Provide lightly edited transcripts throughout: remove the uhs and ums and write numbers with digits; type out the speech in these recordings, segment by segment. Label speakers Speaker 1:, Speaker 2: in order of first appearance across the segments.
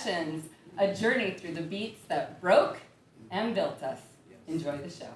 Speaker 1: Sessions, a journey through the beats that broke and built us. Enjoy the show.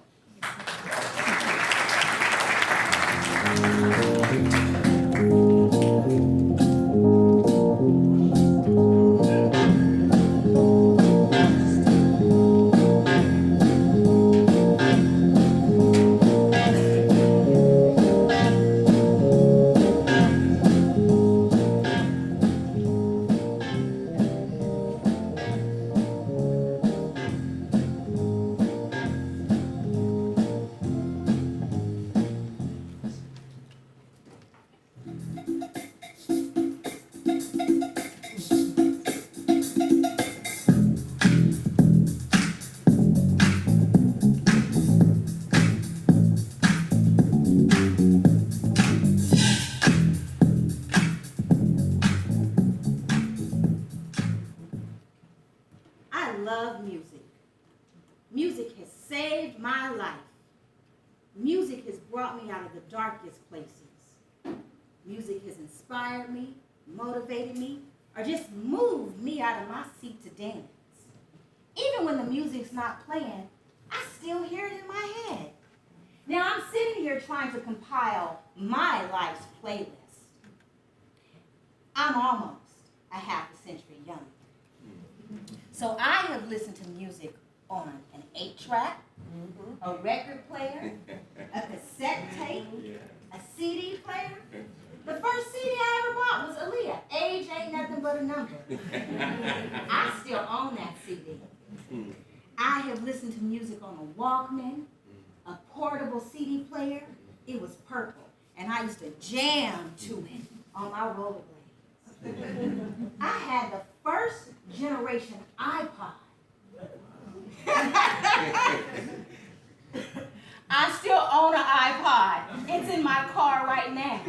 Speaker 2: I love music. Music has saved my life. Music has brought me out of the darkest places. Music has inspired me, motivated me, or just moved me out of my seat to dance. Even when the music's not playing, I still hear it in my head. Now I'm sitting here trying to compile my life's playlist. I'm almost a half a century younger. So I have listened to music on an 8-track, a record player, a cassette tape, a CD player. The first CD I ever bought was Aaliyah, Age Ain't Nothing But a Number. I still own that CD. I have listened to music on a Walkman, a portable CD player. It was purple, and I used to jam to it on my rollerblades. I had the first generation iPod. I still own an iPod. It's in my car right now.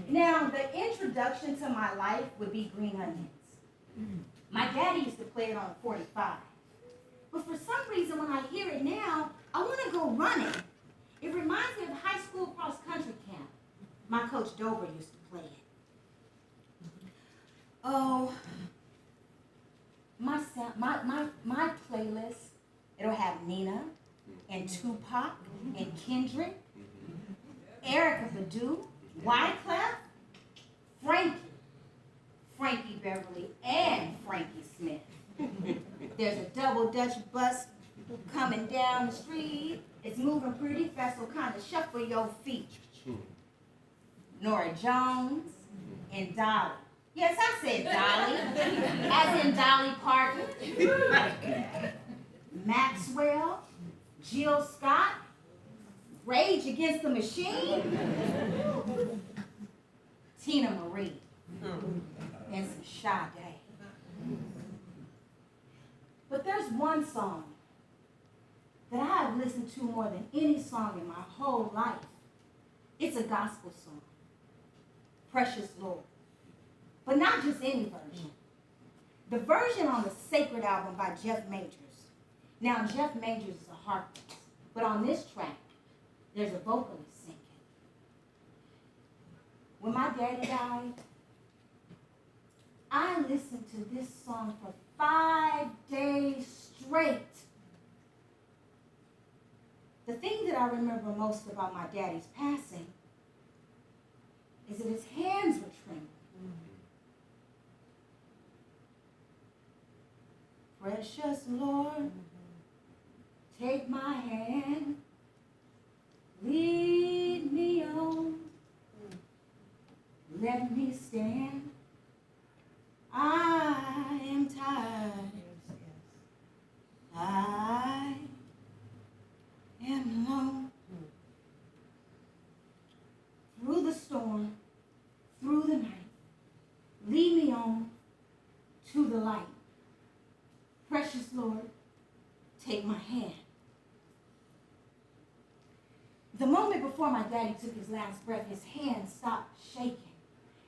Speaker 2: Now, the introduction to my life would be Green Onions. My daddy used to play it on a 45. But for some reason, when I hear it now, I want to go running. It reminds me of high school cross-country camp. My coach Dover used to play it. Oh, my playlist, it'll have Nina and Tupac and Kendrick, Erykah Badu, Wyclef, Frankie Beverly, and Frankie Smith. There's a double Dutch bus coming down the street. It's moving pretty fast, so kind of shuffle your feet. Nora Jones and Dolly. Yes, I said Dolly, as in Dolly Parton. Maxwell, Jill Scott, Rage Against the Machine, Tina Marie, and some Sade. But there's one song that I have listened to more than any song in my whole life. It's a gospel song, Precious Lord. But not just any version. The version on the Sacred album by Jeff Majors. Now, Jeff Majors is a harpist, but on this track, there's a vocalist singing. When my daddy died, I listened to this song for 5 days straight. The thing that I remember most about my daddy's passing is that his hands were trembling. Precious Lord, take my hand, lead me on, let me stand. I am tired, I am alone. Through the storm, through the night, lead me on to the light. Precious Lord, take my hand. The moment before my daddy took his last breath, his hand stopped shaking.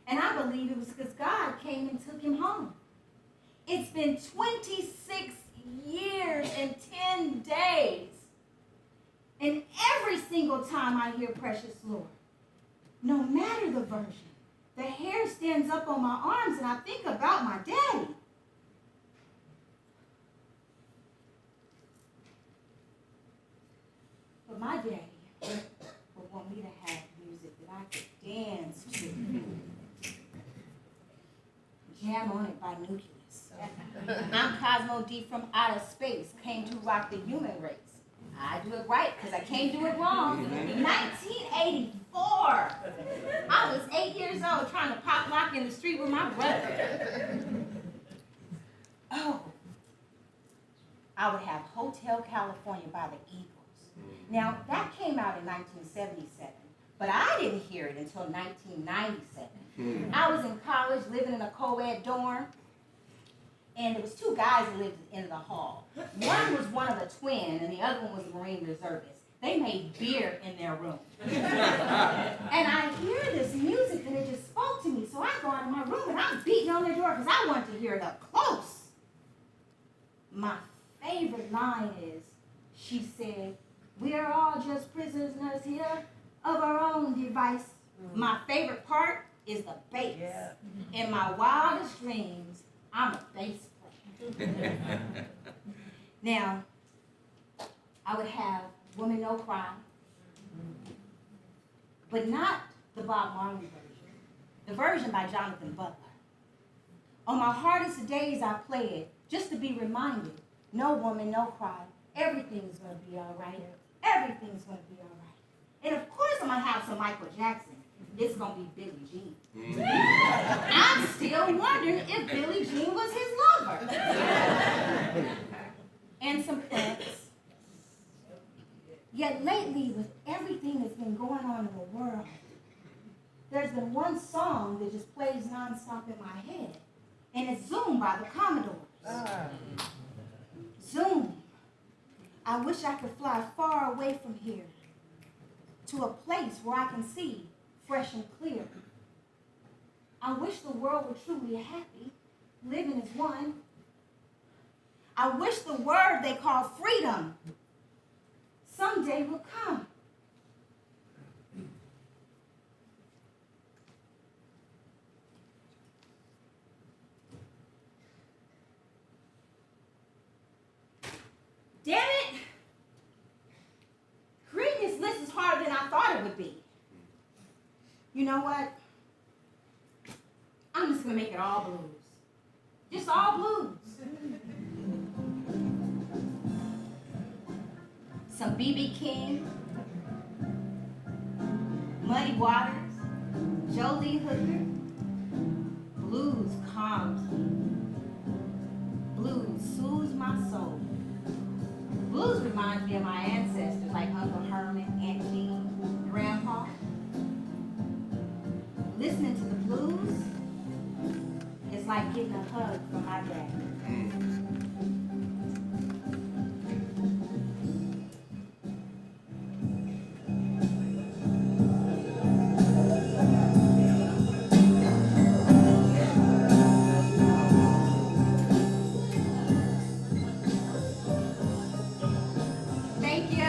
Speaker 2: And I believe it was because God came and took him home. It's been 26 years and 10 days. And every single time I hear Precious Lord, no matter the version, the hair stands up on my arms and I think about my daddy. But my daddy would want me to have music that I could dance to. Jam on It by Nucleus. I'm Cosmo D from outer space, came to rock the human race. I do it right, because I can't do it wrong. 1984. I was 8 years old trying to pop lock in the street with my brother. Oh, I would have Hotel California by the Eagles. Now, that came out in 1977, but I didn't hear it until 1997. I was in college, living in a co-ed dorm, and there was two guys that lived at the end of the hall. One was one of the twins, and the other one was a Marine reservist. They made beer in their room. And I hear this music, and it just spoke to me. So I go out of my room, and I'm beating on their door because I want to hear it up close. My favorite line is, she said, "We're all just prisoners here of our own device." My favorite part is the bass. Yeah. In my wildest dreams, I'm a bass player. Now, I would have Woman No Cry, but not the Bob Marley version, the version by Jonathan Butler. On my hardest days I play it, just to be reminded, no woman, no cry, everything's gonna be all right, everything's gonna be all right. And of course I'm gonna have some Michael Jackson. It's gonna be Billie Jean. I'm still wondering if Billie Jean was his lover. And some Prince. Yet lately, with everything that's been going on in the world, there's been one song that just plays nonstop in my head. And it's Zoom by the Commodores. Zoom. I wish I could fly far away from here to a place where I can see fresh and clear. I wish the world were truly happy, living as one. I wish the word they call freedom someday will come. Damn it! Creating this list is harder than I thought it would be. You know what? I'm just gonna make it all blues. Just all blues. Some B.B. King, Muddy Waters, Jolie Hooker. Blues calms me. Blues soothes my soul. Blues reminds me of my ancestors like Uncle Herman, Aunt Jean, Grandpa. Listening to the blues is like getting a hug from my dad. Thank you.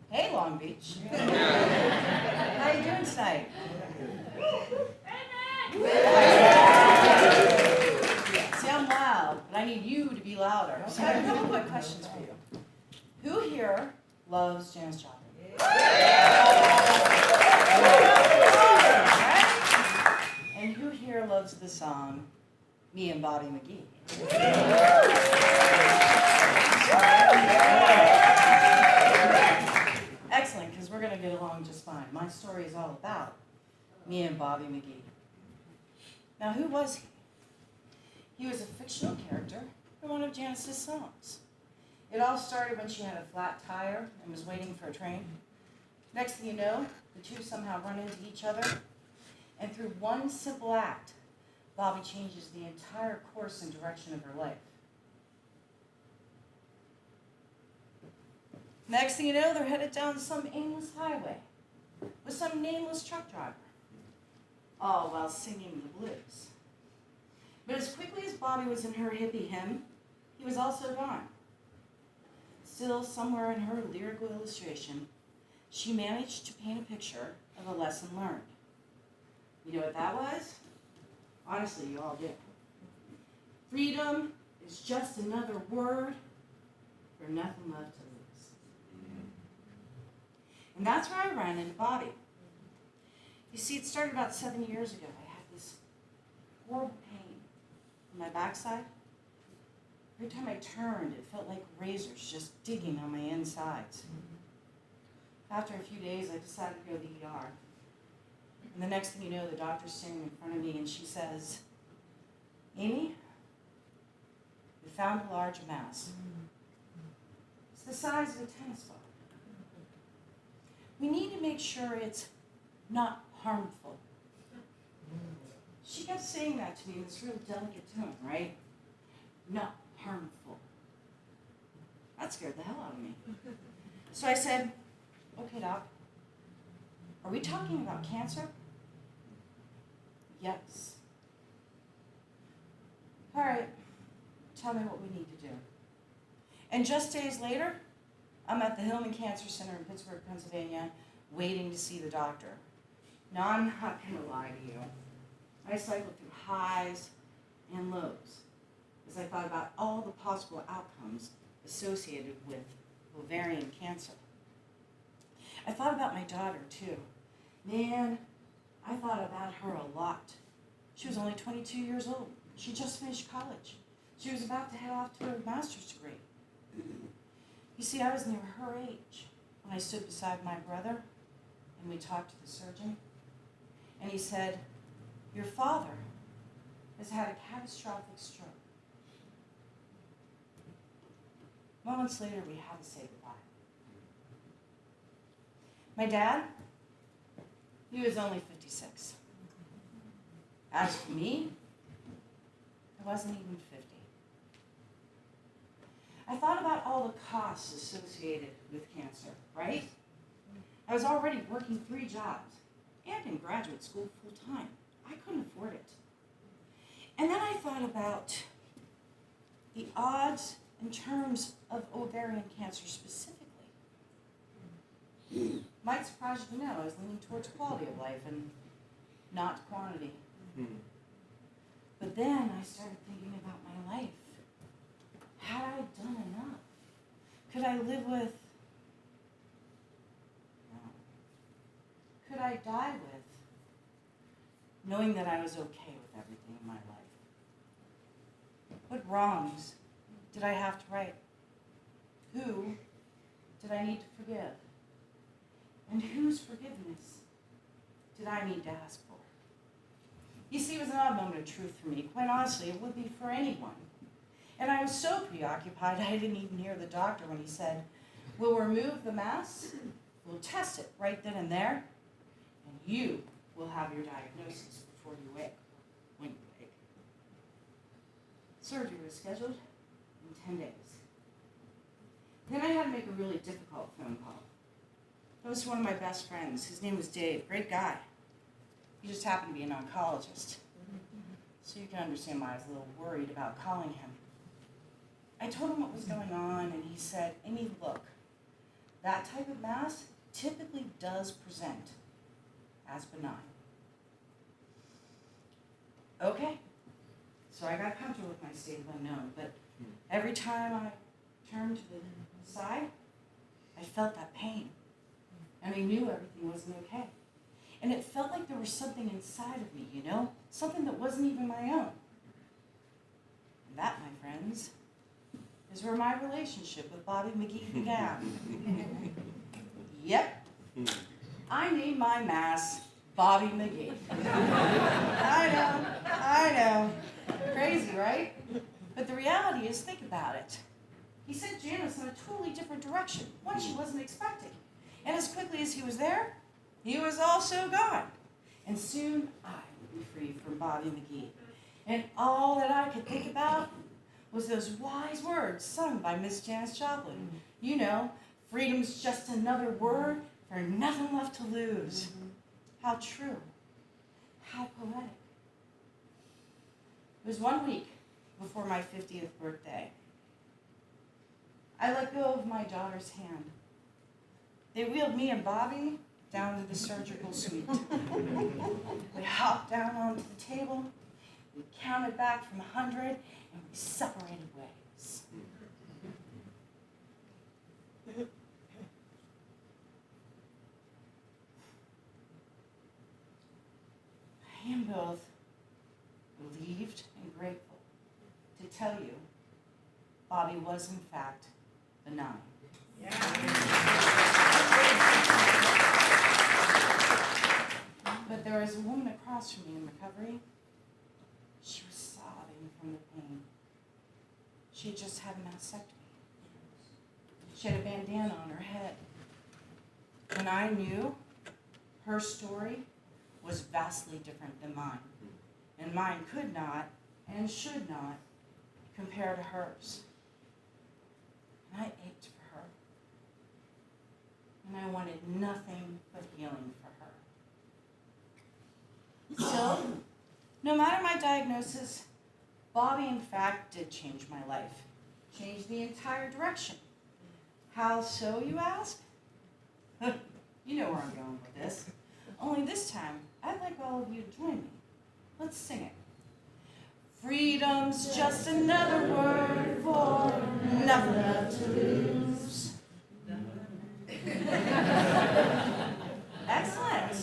Speaker 3: Hey, Long Beach. How you doing tonight? See, I'm loud, but I need you to be louder. So I have a couple quick questions for you. Who here loves Janis Joplin? Right? And who here loves the song Me and Bobby McGee? Excellent, because we're going to get along just fine. My story is all about me and Bobby McGee. Now, who was he? He was a fictional character in one of Janis's songs. It all started when she had a flat tire and was waiting for a train. Next thing you know, the two somehow run into each other. And through one simple act, Bobby changes the entire course and direction of her life. Next thing you know, they're headed down some aimless highway. with some nameless truck driver, all while singing the blues. But as quickly as Bobby was in her hippie hymn, he was also gone. Still, somewhere in her lyrical illustration, she managed to paint a picture of a lesson learned. You know what that was? Honestly, you all do. Freedom is just another word for nothing left to lose. And that's where I ran into Bobby. You see, it started about 7 years ago. I had this horrible pain in my backside. Every time I turned, it felt like razors just digging on my insides. After a few days, I decided to go to the ER. And the next thing you know, the doctor's standing in front of me and she says, "Amy, we found a large mass. It's the size of a tennis ball. We need to make sure it's not harmful." She kept saying that to me in this real delicate tone, right? Not harmful. That scared the hell out of me. So I said, "Okay, doc, are we talking about cancer?" "Yes." "All right, tell me what we need to do." And just days later, I'm at the Hillman Cancer Center in Pittsburgh, Pennsylvania, waiting to see the doctor. Now, I'm not going to lie to you. I cycled through highs and lows as I thought about all the possible outcomes associated with ovarian cancer. I thought about my daughter, too. Man, I thought about her a lot. She was only 22 years old. She just finished college. She was about to head off to her master's degree. You see, I was near her age when I stood beside my brother and we talked to the surgeon. And he said, "Your father has had a catastrophic stroke." Moments later, we had to say goodbye. My dad, he was only 56. As for me, I wasn't even 50. I thought about all the costs associated with cancer, right? I was already working 3 jobs and in graduate school full-time. I couldn't afford it. And then I thought about the odds in terms of ovarian cancer specifically. Might surprise you to know I was leaning towards quality of life and not quantity. But then I started thinking about my life. Had I done enough? Could I live with? No. Could I die with? Knowing that I was okay with everything in my life. What wrongs did I have to right? Who did I need to forgive? And whose forgiveness did I need to ask for? You see, it was an odd moment of truth for me. Quite honestly, it would be for anyone. And I was so preoccupied, I didn't even hear the doctor when he said, "We'll remove the mass, we'll test it right then and there, and you will have your diagnosis before you wake, when you wake." Surgery was scheduled in 10 days. Then I had to make a really difficult phone call. It was one of my best friends. His name was Dave, great guy. He just happened to be an oncologist. So you can understand why I was a little worried about calling him. I told him what was going on, and he said, "Amy, look, that type of mass typically does present as benign." Okay. So I got comfortable with my state of unknown, but every time I turned to the side, I felt that pain. And I knew everything wasn't okay. And it felt like there was something inside of me, you know? Something that wasn't even my own. And that, my friends, is where my relationship with Bobby McGee began. Yep. I named my mass Bobby McGee. I know. Crazy, right? But the reality is, think about it. He sent Janice in a totally different direction, one she wasn't expecting. And as quickly as he was there, he was also gone. And soon I would be free from Bobby McGee. And all that I could think about was those wise words sung by Miss Janis Joplin. You know, freedom's just another word for nothing left to lose. How true. How poetic. It was 1 week before my 50th birthday. I let go of my daughter's hand. They wheeled me and Bobby down to the surgical suite. We hopped down onto the table, we counted back from 100, and we separated ways. I am both relieved and grateful to tell you Bobby was in fact benign. But there was a woman across from me in recovery. She was sobbing from the pain. She had just had a mastectomy. She had a bandana on her head. And I knew her story was vastly different than mine. And mine could not and should not compare to hers. And I ached for her. And I wanted nothing but healing for her. Still, no matter my diagnosis, Bobby in fact did change my life. Changed the entire direction. How so, you ask? You know where I'm going with this. Only this time, I'd like all of you to join me. Let's sing it. Freedom's just another word for nothing left to lose. Excellent.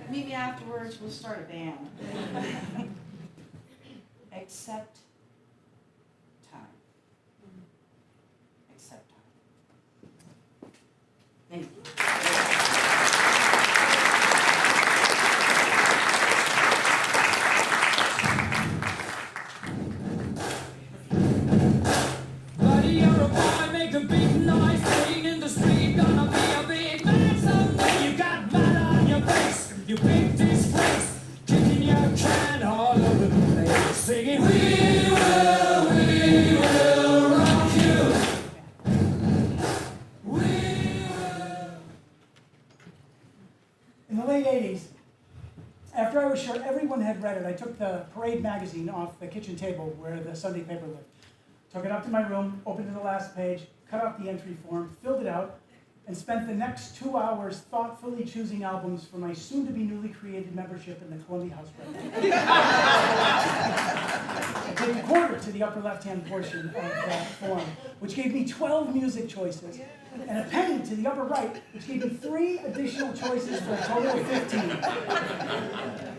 Speaker 3: Meet me afterwards, we'll start a band. Except time. Except time. Thank you.
Speaker 4: You big disgrace, kicking your can all over the place, singing, we will rock you. We will.
Speaker 5: In the late 80s, after I was sure everyone had read it, I took the Parade magazine off the kitchen table where the Sunday paper lived. Took it up to my room, opened to the last page, cut out the entry form, filled it out, and spent the next 2 hours thoughtfully choosing albums for my soon-to-be newly created membership in the Columbia House Record. I gave a quarter to the upper left-hand portion of that form, which gave me 12 music choices, and a penny to the upper right, which gave me 3 additional choices for a total of 15.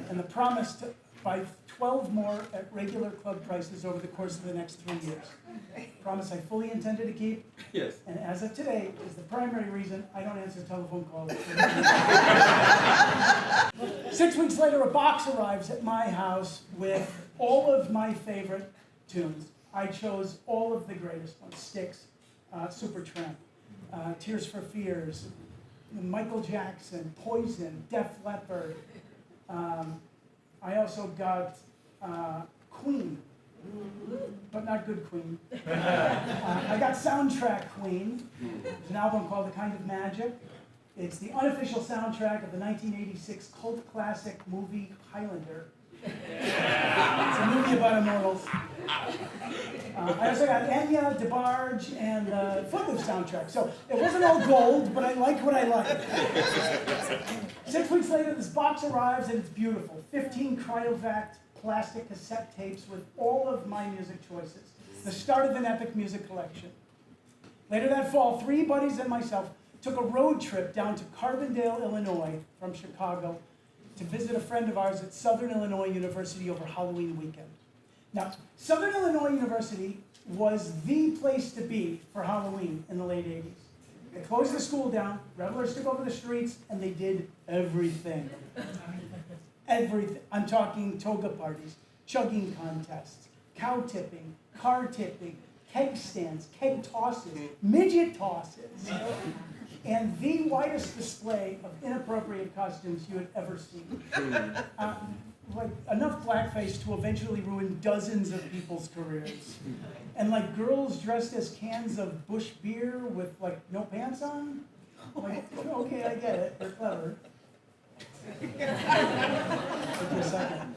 Speaker 5: And the promise to buy 12 more at regular club prices over the course of the next 3 years. Promise I fully intended to keep.
Speaker 6: Yes.
Speaker 5: And as of today, is the primary reason I don't answer telephone calls. 6 weeks later, a box arrives at my house with all of my favorite tunes. I chose all of the greatest ones: Styx, Supertramp, Tears for Fears, Michael Jackson, Poison, Def Leppard. I also got Queen, but not good Queen. I got Soundtrack Queen. It's an album called The Kind of Magic. It's the unofficial soundtrack of the 1986 cult classic movie Highlander. It's a movie about immortals. I also got Enya, DeBarge, and the Footloose soundtrack. So it wasn't all gold, but I liked what I liked. 6 weeks later, this box arrives, and it's beautiful. 15 cryovac plastic cassette tapes with all of my music choices. The start of an epic music collection. Later that fall, 3 buddies and myself took a road trip down to Carbondale, Illinois, from Chicago, to visit a friend of ours at Southern Illinois University over Halloween weekend. Now, Southern Illinois University was the place to be for Halloween in the late 80s. They closed the school down, revelers took over the streets, and they did everything. Everything. I'm talking toga parties, chugging contests, cow tipping, car tipping, keg stands, keg tosses, midget tosses, and the widest display of inappropriate costumes you had ever seen. Like enough blackface to eventually ruin dozens of people's careers. And like girls dressed as cans of Busch beer with like no pants on. I'm like, okay, I get it. They're clever. Took you a second.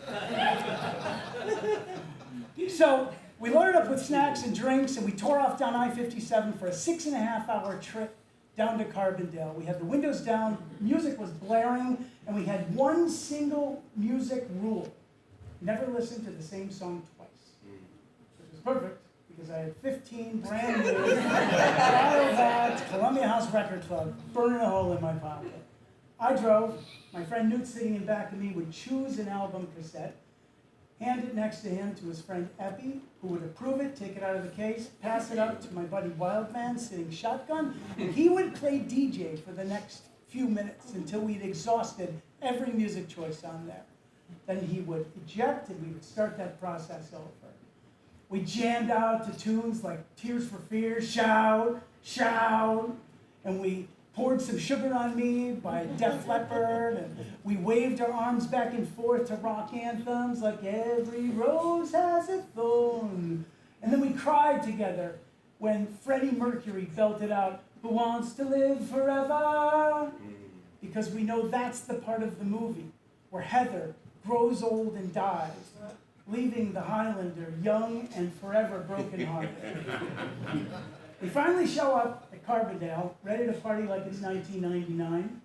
Speaker 5: So we loaded up with snacks and drinks, and we tore off down I-57 for a 6.5-hour trip down to Carbondale. We had the windows down, music was blaring, and we had one single music rule: never listen to the same song twice. Which was perfect, because I had 15 brand new Playhouse Columbia House Record Club burning a hole in my pocket. I drove. My friend Newt, sitting in back of me, would choose an album cassette, hand it next to him to his friend Epi, who would approve it, take it out of the case, pass it up to my buddy Wildman, sitting shotgun, and he would play DJ for the next few minutes until we'd exhausted every music choice on there. Then he would eject, and we would start that process over. We jammed out to tunes like Tears for Fears, Shout, Shout, and we poured some sugar on me by Def Leppard, and we waved our arms back and forth to rock anthems like Every Rose Has a Thorn. And then we cried together when Freddie Mercury belted out, Who Wants to Live Forever? Because we know that's the part of the movie where Heather grows old and dies, leaving the Highlander young and forever brokenhearted. We finally show up at Carbondale, ready to party like it's 1999.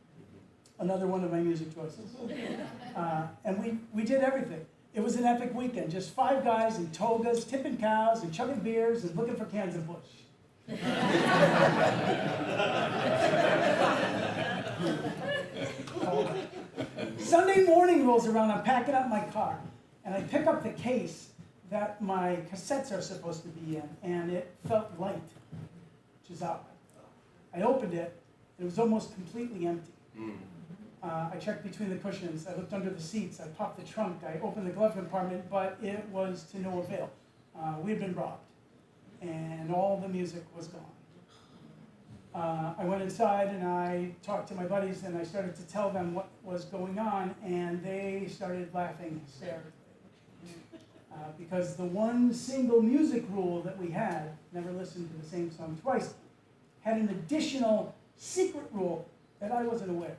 Speaker 5: Another one of my music choices. And we did everything. It was an epic weekend. Just 5 guys in togas, tipping cows and chugging beers and looking for cans of Bush. Sunday morning rolls around, I'm packing up my car, and I pick up the case that my cassettes are supposed to be in, and it felt light, which is odd. I opened it, and it was almost completely empty. I checked between the cushions, I looked under the seats, I popped the trunk, I opened the glove compartment, but it was to no avail. We had been robbed, and all the music was gone. I went inside and I talked to my buddies, and I started to tell them what was going on, and they started laughing hysterically. Because the one single music rule that we had, never listen to the same song twice, had an additional secret rule that I wasn't aware of.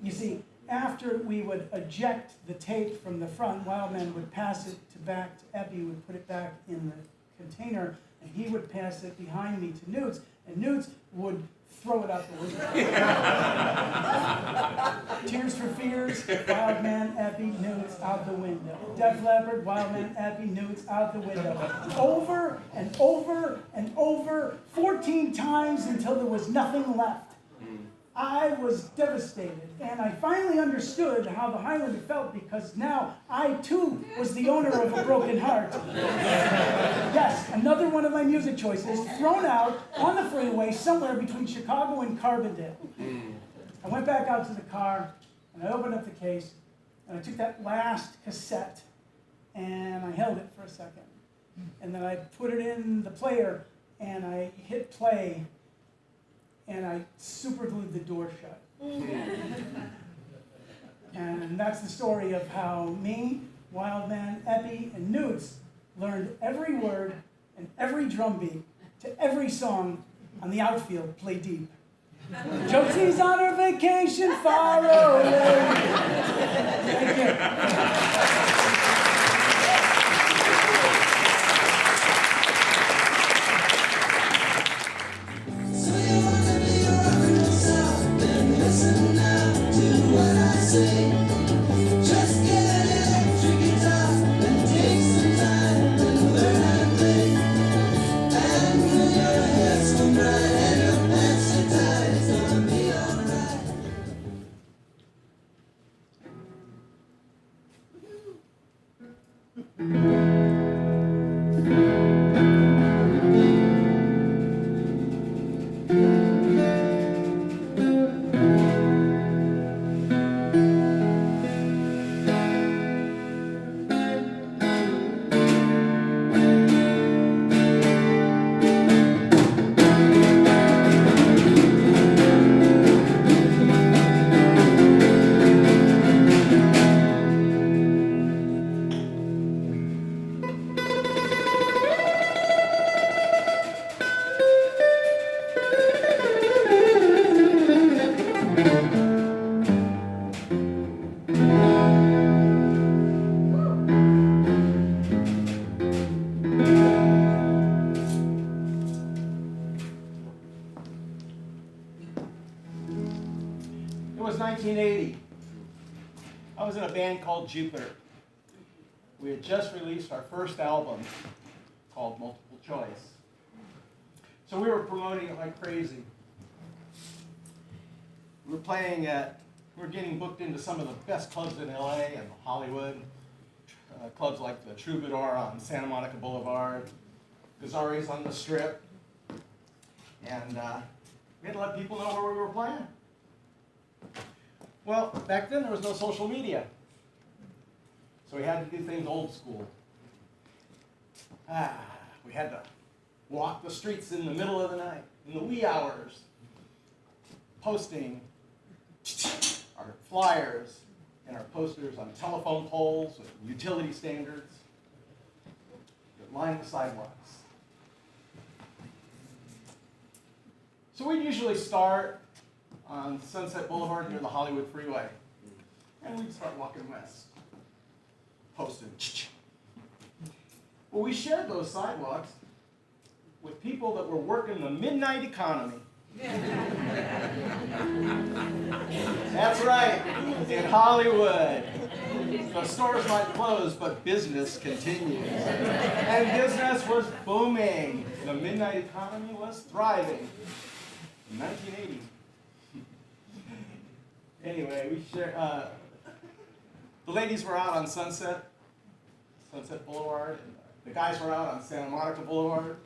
Speaker 5: You see, after we would eject the tape from the front, Wildman would pass it back to Epi, would put it back in the container, and he would pass it behind me to Newts, and Newts would throw it out the window. Tears for Fears, Wildman, Epi, Newts, out the window. Def Leppard, Wildman, Epi, Newts, out the window. Over and over and over, 14 times until there was nothing left. I was devastated, and I finally understood how the Highlander felt, because now I too was the owner of a broken heart. Yes, another one of my music choices thrown out on the freeway somewhere between Chicago and Carbondale. I went back out to the car, and I opened up the case, and I took that last cassette, and I held it for a second. And then I put it in the player, and I hit play, and I superglued the door shut. And that's the story of how me, Wildman, Epi, and Newts learned every word and every drum beat to every song on the outfield Play Deep. Josie's on her vacation far away. Thank you.
Speaker 6: was 1980. I was in a band called Jupiter. We had just released our first album called Multiple Choice. So we were promoting it like crazy. We were getting booked into some of the best clubs in LA and Hollywood. Clubs like the Troubadour on Santa Monica Boulevard, Gazzari's on the Strip. And we had to let people know where we were playing. Well, back then there was no social media. So we had to do things old school. We had to walk the streets in the middle of the night, in the wee hours, posting our flyers and our posters on telephone poles with utility standards that line the sidewalks. So we'd usually start on Sunset Boulevard near the Hollywood Freeway, and we'd start walking west, posting. Well, we shared those sidewalks with people that were working the midnight economy. That's right, in Hollywood. The stores might close, but business continues. And business was booming. The midnight economy was thriving. In 1980. Anyway, we shared, the ladies were out on Sunset Boulevard, and the guys were out on Santa Monica Boulevard.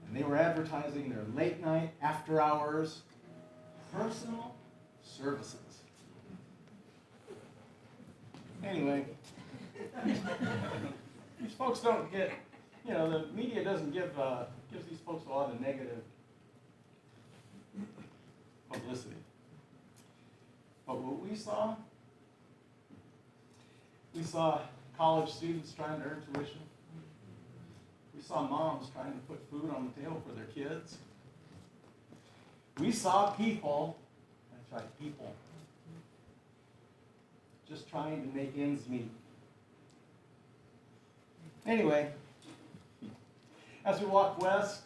Speaker 6: And they were advertising their late night, after hours, personal services. Anyway, these folks don't get, the media doesn't gives these folks a lot of negative publicity. But what we saw college students trying to earn tuition. We saw moms trying to put food on the table for their kids. We saw people, that's right, people, just trying to make ends meet. Anyway, as we walked west,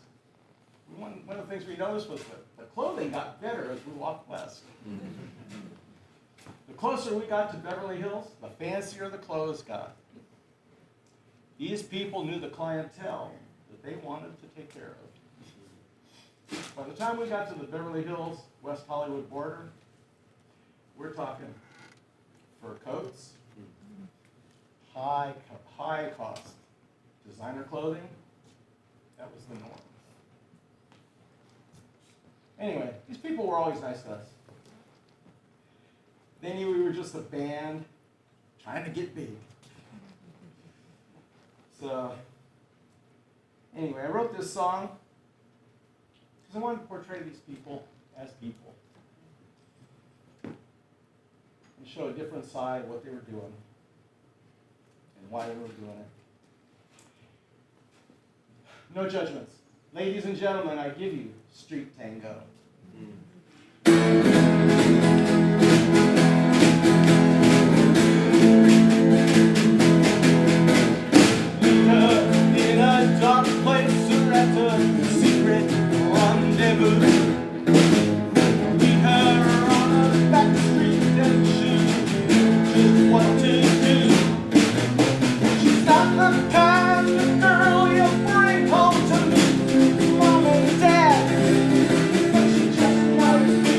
Speaker 6: one of the things we noticed was that the clothing got better as we walked west. The closer we got to Beverly Hills, the fancier the clothes got. These people knew the clientele that they wanted to take care of. By the time we got to the Beverly Hills, West Hollywood border, we're talking fur coats, high cost designer clothing. That was the norm. Anyway, these people were always nice to us. They knew we were just a band trying to get big. So, anyway, I wrote this song because I wanted to portray these people as people and show a different side of what they were doing and why they were doing it. No judgments. Ladies and gentlemen, I give you Street Tango. In a dark place or at a secret rendezvous, meet her on a back street and she knew just what to do. She's not the kind of girl you bring home to me, Mom and Dad, but she just might be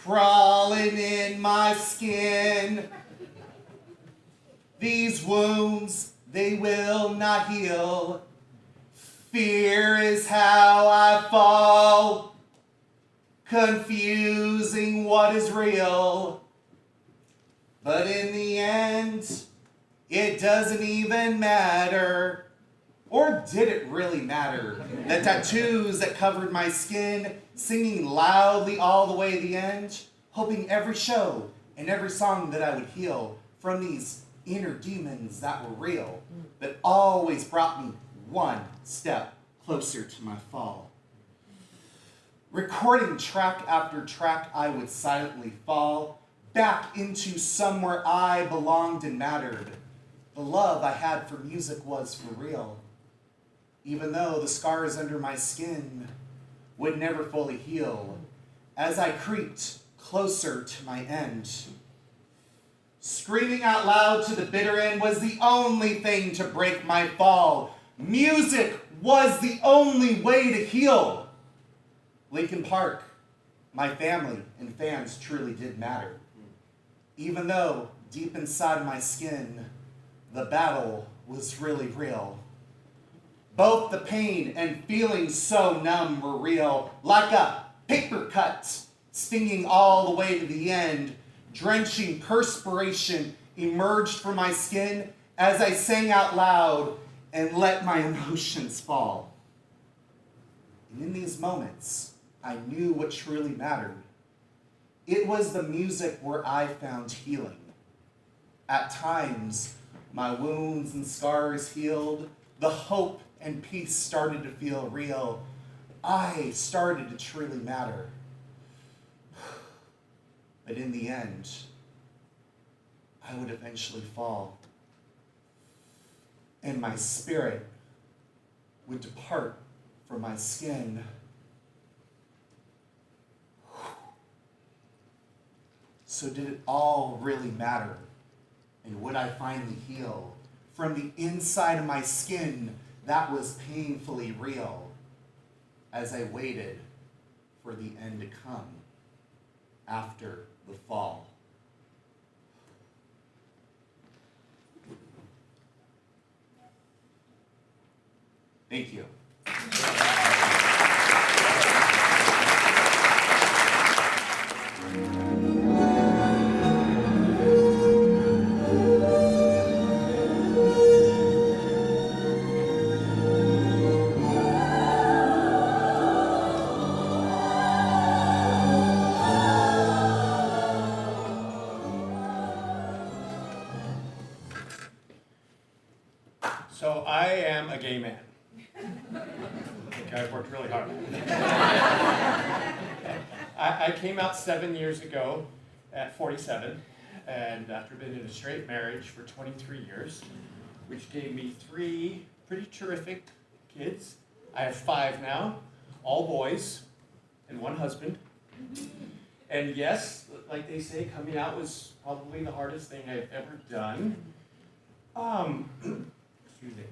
Speaker 7: crawling in my skin. These wounds, they will not heal. Fear is how I fall, confusing what is real. But in the end, it doesn't even matter. Or did it really matter? The tattoos that covered my skin, singing loudly all the way to the end, hoping every show and every song that I would heal from these inner demons that were real, that always brought me one step closer to my fall. Recording track after track, I would silently fall back into somewhere I belonged and mattered. The love I had for music was for real, even though the scars under my skin would never fully heal. As I creeped closer to my end, screaming out loud to the bitter end was the only thing to break my fall. Music was the only way to heal. Lincoln Park, my family and fans truly did matter. Even though deep inside my skin, the battle was really real. Both the pain and feeling so numb were real, like a paper cut, stinging all the way to the end. Drenching perspiration emerged from my skin as I sang out loud and let my emotions fall. And in these moments, I knew what truly mattered. It was the music where I found healing. At times, my wounds and scars healed. The hope and peace started to feel real. I started to truly matter. But in the end, I would eventually fall. And my spirit would depart from my skin. So did it all really matter? And would I finally heal from the inside of my skin that was painfully real as I waited for the end to come after the fall? Thank you.
Speaker 6: So I am a gay man. Okay, I've worked really hard. I came out 7 years ago at 47, and after being in a straight marriage for 23 years, which gave me 3 pretty terrific kids. I have 5 now, all boys, and 1 husband. And yes, like they say, coming out was probably the hardest thing I've ever done. Excuse me.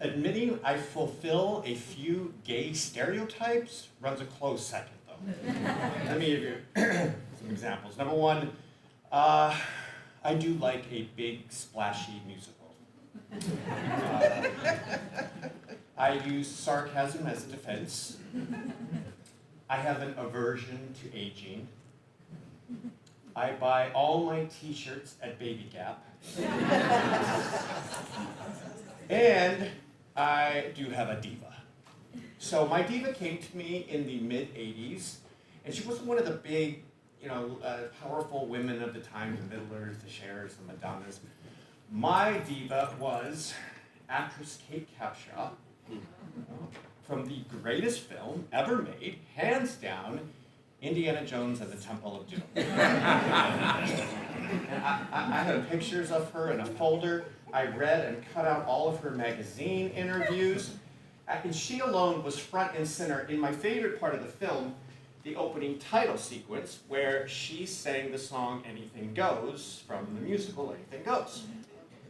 Speaker 6: Admitting I fulfill a few gay stereotypes runs a close second, though. Let me give you some examples. Number 1, I do like a big, splashy musical. I use sarcasm as a defense. I have an aversion to aging. I buy all my t-shirts at Baby Gap. And I do have a diva. So my diva came to me in the mid-'80s, and she wasn't one of the big, powerful women of the time, the Middlers, the Chers, the Madonnas. My diva was actress Kate Capshaw, from the greatest film ever made, hands down, Indiana Jones and the Temple of Doom. And I have pictures of her in a folder. I read and cut out all of her magazine interviews. And she alone was front and center in my favorite part of the film, the opening title sequence, where she sang the song Anything Goes from the musical Anything Goes.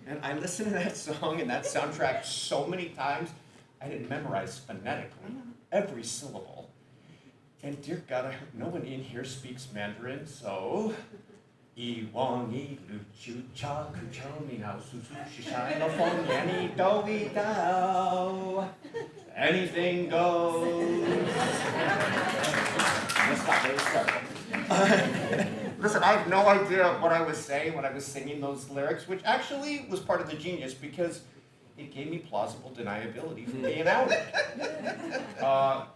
Speaker 6: And I listened to that song and that soundtrack so many times, I didn't memorize phonetically every syllable. And dear God, I hope no one in here speaks Mandarin, so... I wang yi lu chu cha ku chou mi hao su su shi shai no feng yan yi dou yi dao. Anything goes. Let's stop, let's start. Listen, I have no idea what I was saying when I was singing those lyrics, which actually was part of the genius because it gave me plausible deniability for being out.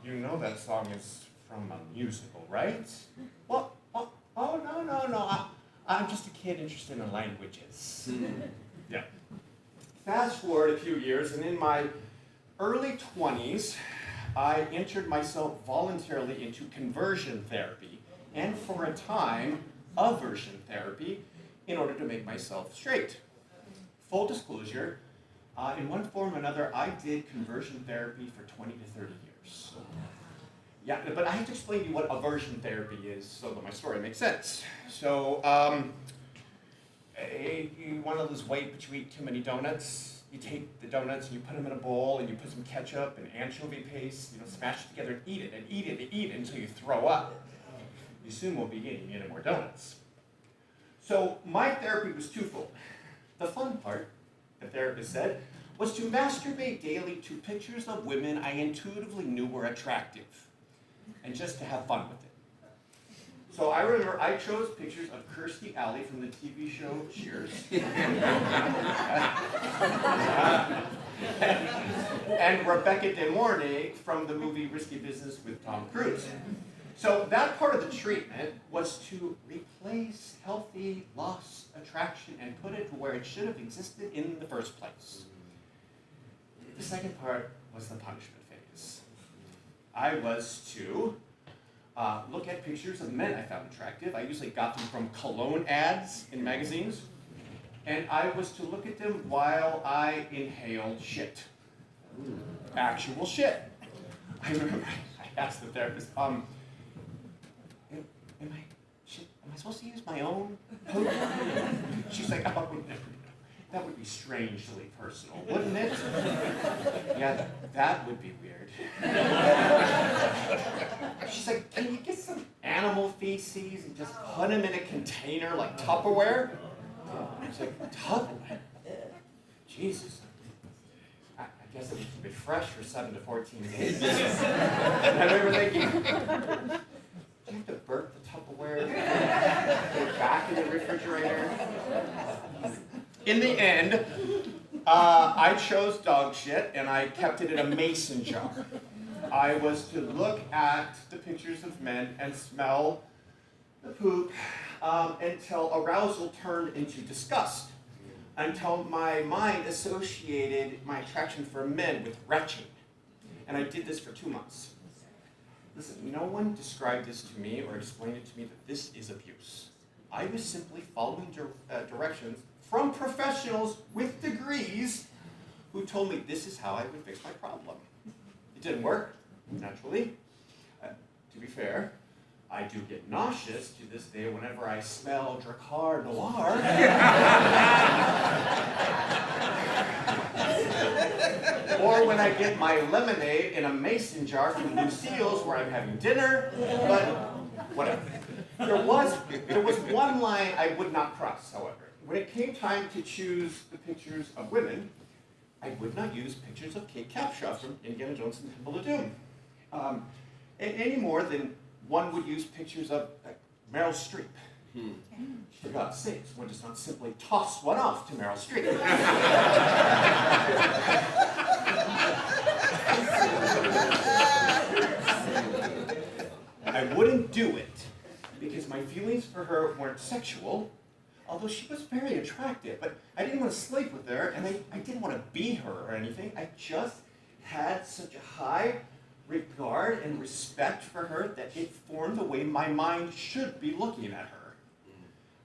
Speaker 6: You know that song is from a musical, right? Well, oh, no. I'm just a kid interested in languages. Yeah. Fast forward a few years, and in my early 20s, I entered myself voluntarily into conversion therapy, and for a time, aversion therapy, in order to make myself straight. Full disclosure, in one form or another, I did conversion therapy for 20 to 30 years. Yeah, but I have to explain to you what aversion therapy is so that my story makes sense. So, you want to lose weight, but you eat too many donuts. You take the donuts and you put them in a bowl and you put some ketchup and anchovy paste, smash it together and eat it and eat it and eat it until you throw up. You soon won't be eating any more donuts. So my therapy was twofold. The fun part, the therapist said, was to masturbate daily to pictures of women I intuitively knew were attractive, and just to have fun with it. So I remember I chose pictures of Kirstie Alley from the TV show Cheers. And Rebecca De Mornay from the movie Risky Business with Tom Cruise. So that part of the treatment was to replace healthy lost attraction and put it to where it should have existed in the first place. The second part was the punishment phase. I was to look at pictures of men I found attractive. I usually got them from cologne ads in magazines. And I was to look at them while I inhaled shit. Actual shit. I remember I asked the therapist, am I supposed to use my own poop? She's like, oh, that would be strangely personal, wouldn't it? Yeah, that would be weird. She's like, can you get some animal feces and just put them in a container like Tupperware? I was like, Tupperware? Jesus. I guess it would be fresh for 7 to 14 days. And I remember thinking, do you have to burp the Tupperware? Put it back in the refrigerator? In the end, I chose dog shit and I kept it in a mason jar. I was to look at the pictures of men and smell the poop until arousal turned into disgust, until my mind associated my attraction for men with retching. And I did this for 2 months. Listen, no one described this to me or explained it to me that this is abuse. I was simply following directions from professionals with degrees who told me this is how I would fix my problem. It didn't work, naturally. To be fair, I do get nauseous to this day whenever I smell Drakkar Noir. Or when I get my lemonade in a mason jar from Lucille's where I'm having dinner, but whatever. There was one line I would not cross, however. When it came time to choose the pictures of women, I would not use pictures of Kate Capshaw from Indiana Jones and the Temple of Doom. Any more than one would use pictures of Meryl Streep. For God's sakes, one does not simply toss one off to Meryl Streep. I wouldn't do it because my feelings for her weren't sexual, although she was very attractive, but I didn't want to sleep with her, and I didn't want to be her or anything. I just had such a high regard and respect for her that it formed the way my mind should be looking at her.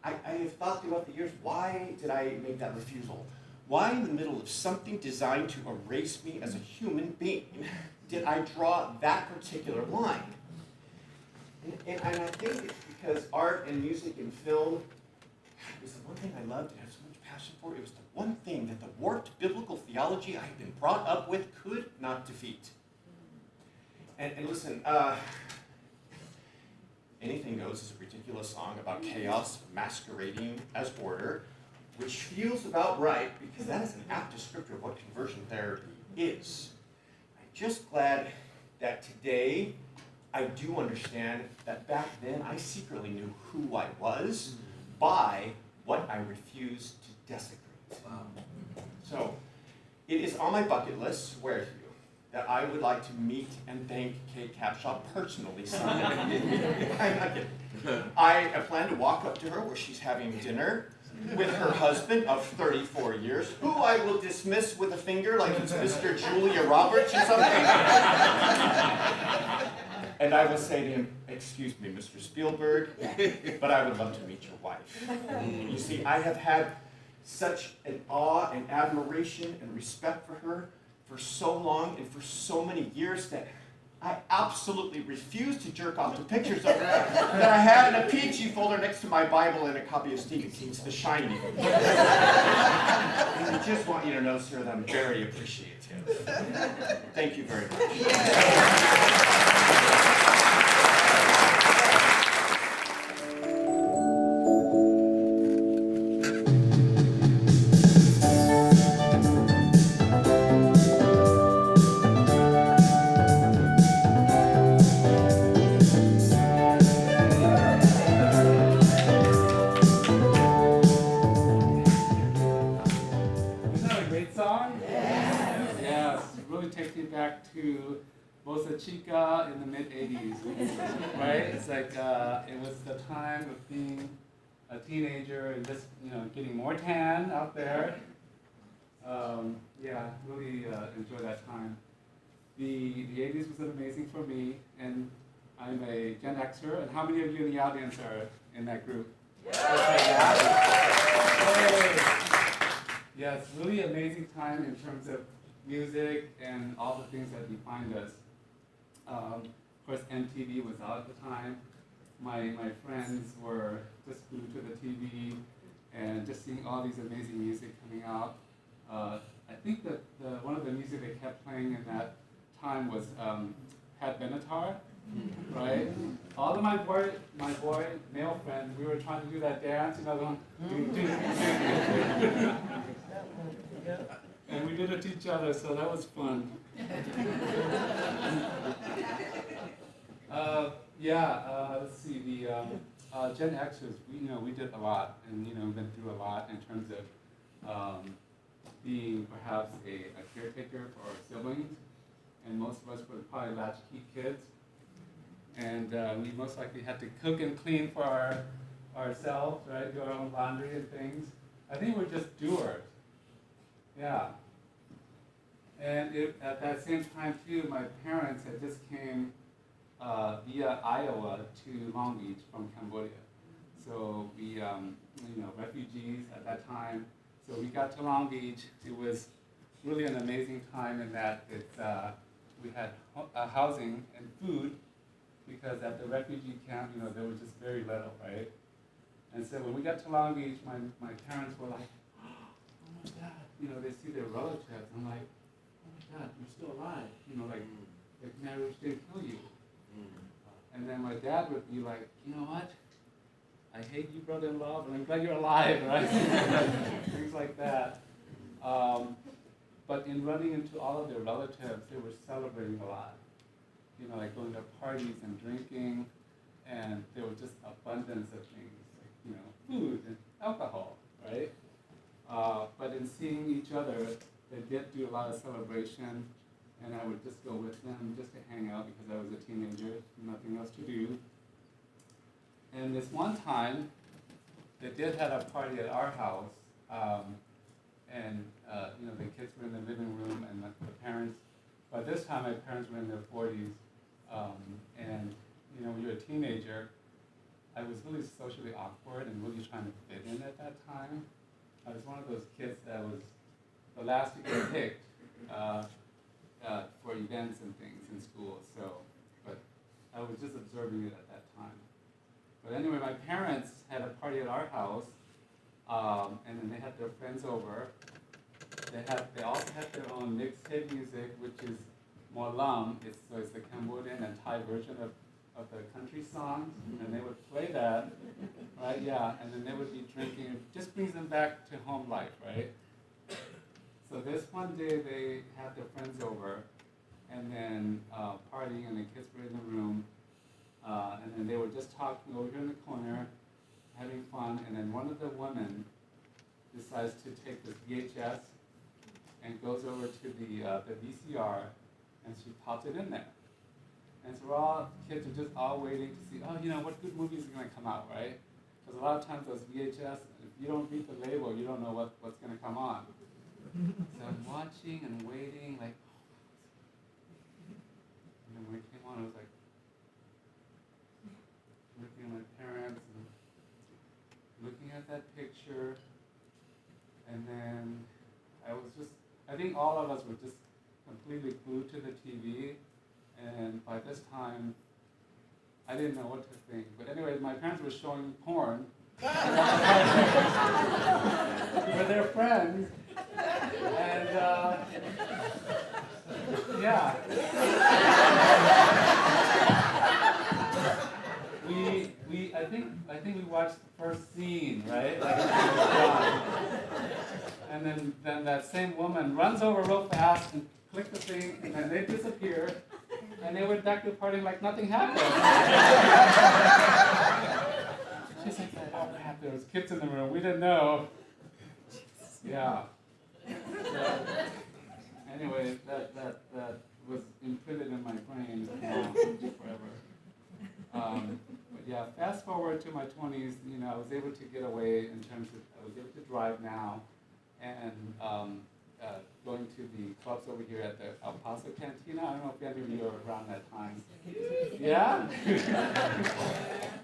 Speaker 6: I have thought throughout the years, why did I make that refusal? Why in the middle of something designed to erase me as a human being did I draw that particular line? And I think it's because art and music and film was the one thing I loved and had so much passion for. It was the one thing that the warped biblical theology I had been brought up with could not defeat. And listen,
Speaker 8: Anything Goes is a ridiculous song about chaos masquerading as order, which feels about right because that is an apt descriptor of what conversion therapy is. I'm just glad that today I do understand that back then I secretly knew who I was by what I refused to desecrate. So, it is on my bucket list, swear to you, that I would like to meet and thank Kate Capshaw personally someday. I'm not kidding. I plan to walk up to her where she's having dinner with her husband of 34 years, who I will dismiss with a finger like it's Mr. Julia Roberts or something. And I will say to him, excuse me, Mr. Spielberg, but I would love to meet your wife. You see, I have had such an awe and admiration and respect for her for so long and for so many years that I absolutely refuse to jerk off to pictures of her that I had in a peachy folder next to my Bible and a copy of Stephen King's The Shining. And I just want you to know, sir, that I'm very appreciative. Thank you very much.
Speaker 9: Isn't that a great song? Yes, it really takes me back to Bossa Chica in the mid-'80s, right? It's like, it was the time of being a teenager and just, getting more tan out there. Yeah, really enjoy that time. The 80s was amazing for me, and I'm a Gen Xer, and how many of you in the audience are in that group? Yeah, it's really amazing time in terms of music and all the things that defined us. Of course, MTV was out at the time. My friends were just glued to the TV and just seeing all these amazing music coming out. I think that one of the music they kept playing in that time was Pat Benatar, right? All of my boy male friends, we were trying to do that dance, going, and we did it to each other, so that was fun. Let's see, the Gen Xers, we did a lot, and been through a lot in terms of being perhaps a caretaker for our siblings, and most of us were probably latchkey kids, and we most likely had to cook and clean for ourselves, right? Do our own laundry and things. I think we're just doers. Yeah. And at that same time too, my parents had just came via Iowa to Long Beach from Cambodia. So we, refugees at that time. So we got to Long Beach. It was really an amazing time in that we had housing and food, because at the refugee camp, there was just very little, right? And so when we got to Long Beach, my parents were like, oh my God, they see their relatives. I'm like, oh my God, you're still alive. Like marriage didn't kill you. And then my dad would be like, you know what? I hate you, brother-in-law, but I'm glad you're alive, right? Things like that. But in running into all of their relatives, they were celebrating a lot. Like going to parties and drinking, and there was just abundance of things, like, food and alcohol, right? But in seeing each other, they did do a lot of celebration, and I would just go with them just to hang out because I was a teenager, nothing else to do. And this one time, they did have a party at our house, and the kids were in the living room, and the parents. By this time, my parents were in their 40s, and when you're a teenager, I was really socially awkward and really trying to fit in at that time. I was one of those kids that was the last to get picked for events and things in school. But I was just observing it at that time. But anyway, my parents had a party at our house, and then they had their friends over. They also had their own mixtape music, which is Molam. It's the Cambodian and Thai version of the country songs, and they would play that, right? Yeah, and then they would be drinking. It just brings them back to home life, right? So this one day they had their friends over, and then partying, and the kids were in the room, and then they were just talking over here in the corner, having fun, and then one of the women decides to take this VHS and goes over to the VCR, and she pops it in there. And so we're all, kids are just all waiting to see, oh, you know, what good movies are going to come out, right? Because a lot of times those VHS, if you don't read the label, you don't know what's going to come on. So I'm watching and waiting, like, and then when it came on, I was like, looking at my parents and looking at that picture, and then I think all of us were just completely glued to the TV, and by this time, I didn't know what to think. But anyway, my parents were showing porn for their friends, and yeah. I think we watched the first scene, right? Like, and then that same woman runs over real fast and clicks the thing, and then they disappear, and they went back to partying like nothing happened. She's like, oh crap, there was kids in the room, we didn't know. Yeah. So, anyway, that was imprinted in my brain forever. But yeah, fast forward to my 20s, you know, I was able to get away in terms of, I was able to drive now, and going to the clubs over here at the El Paso Cantina. I don't know if any of you are around that time. Yeah?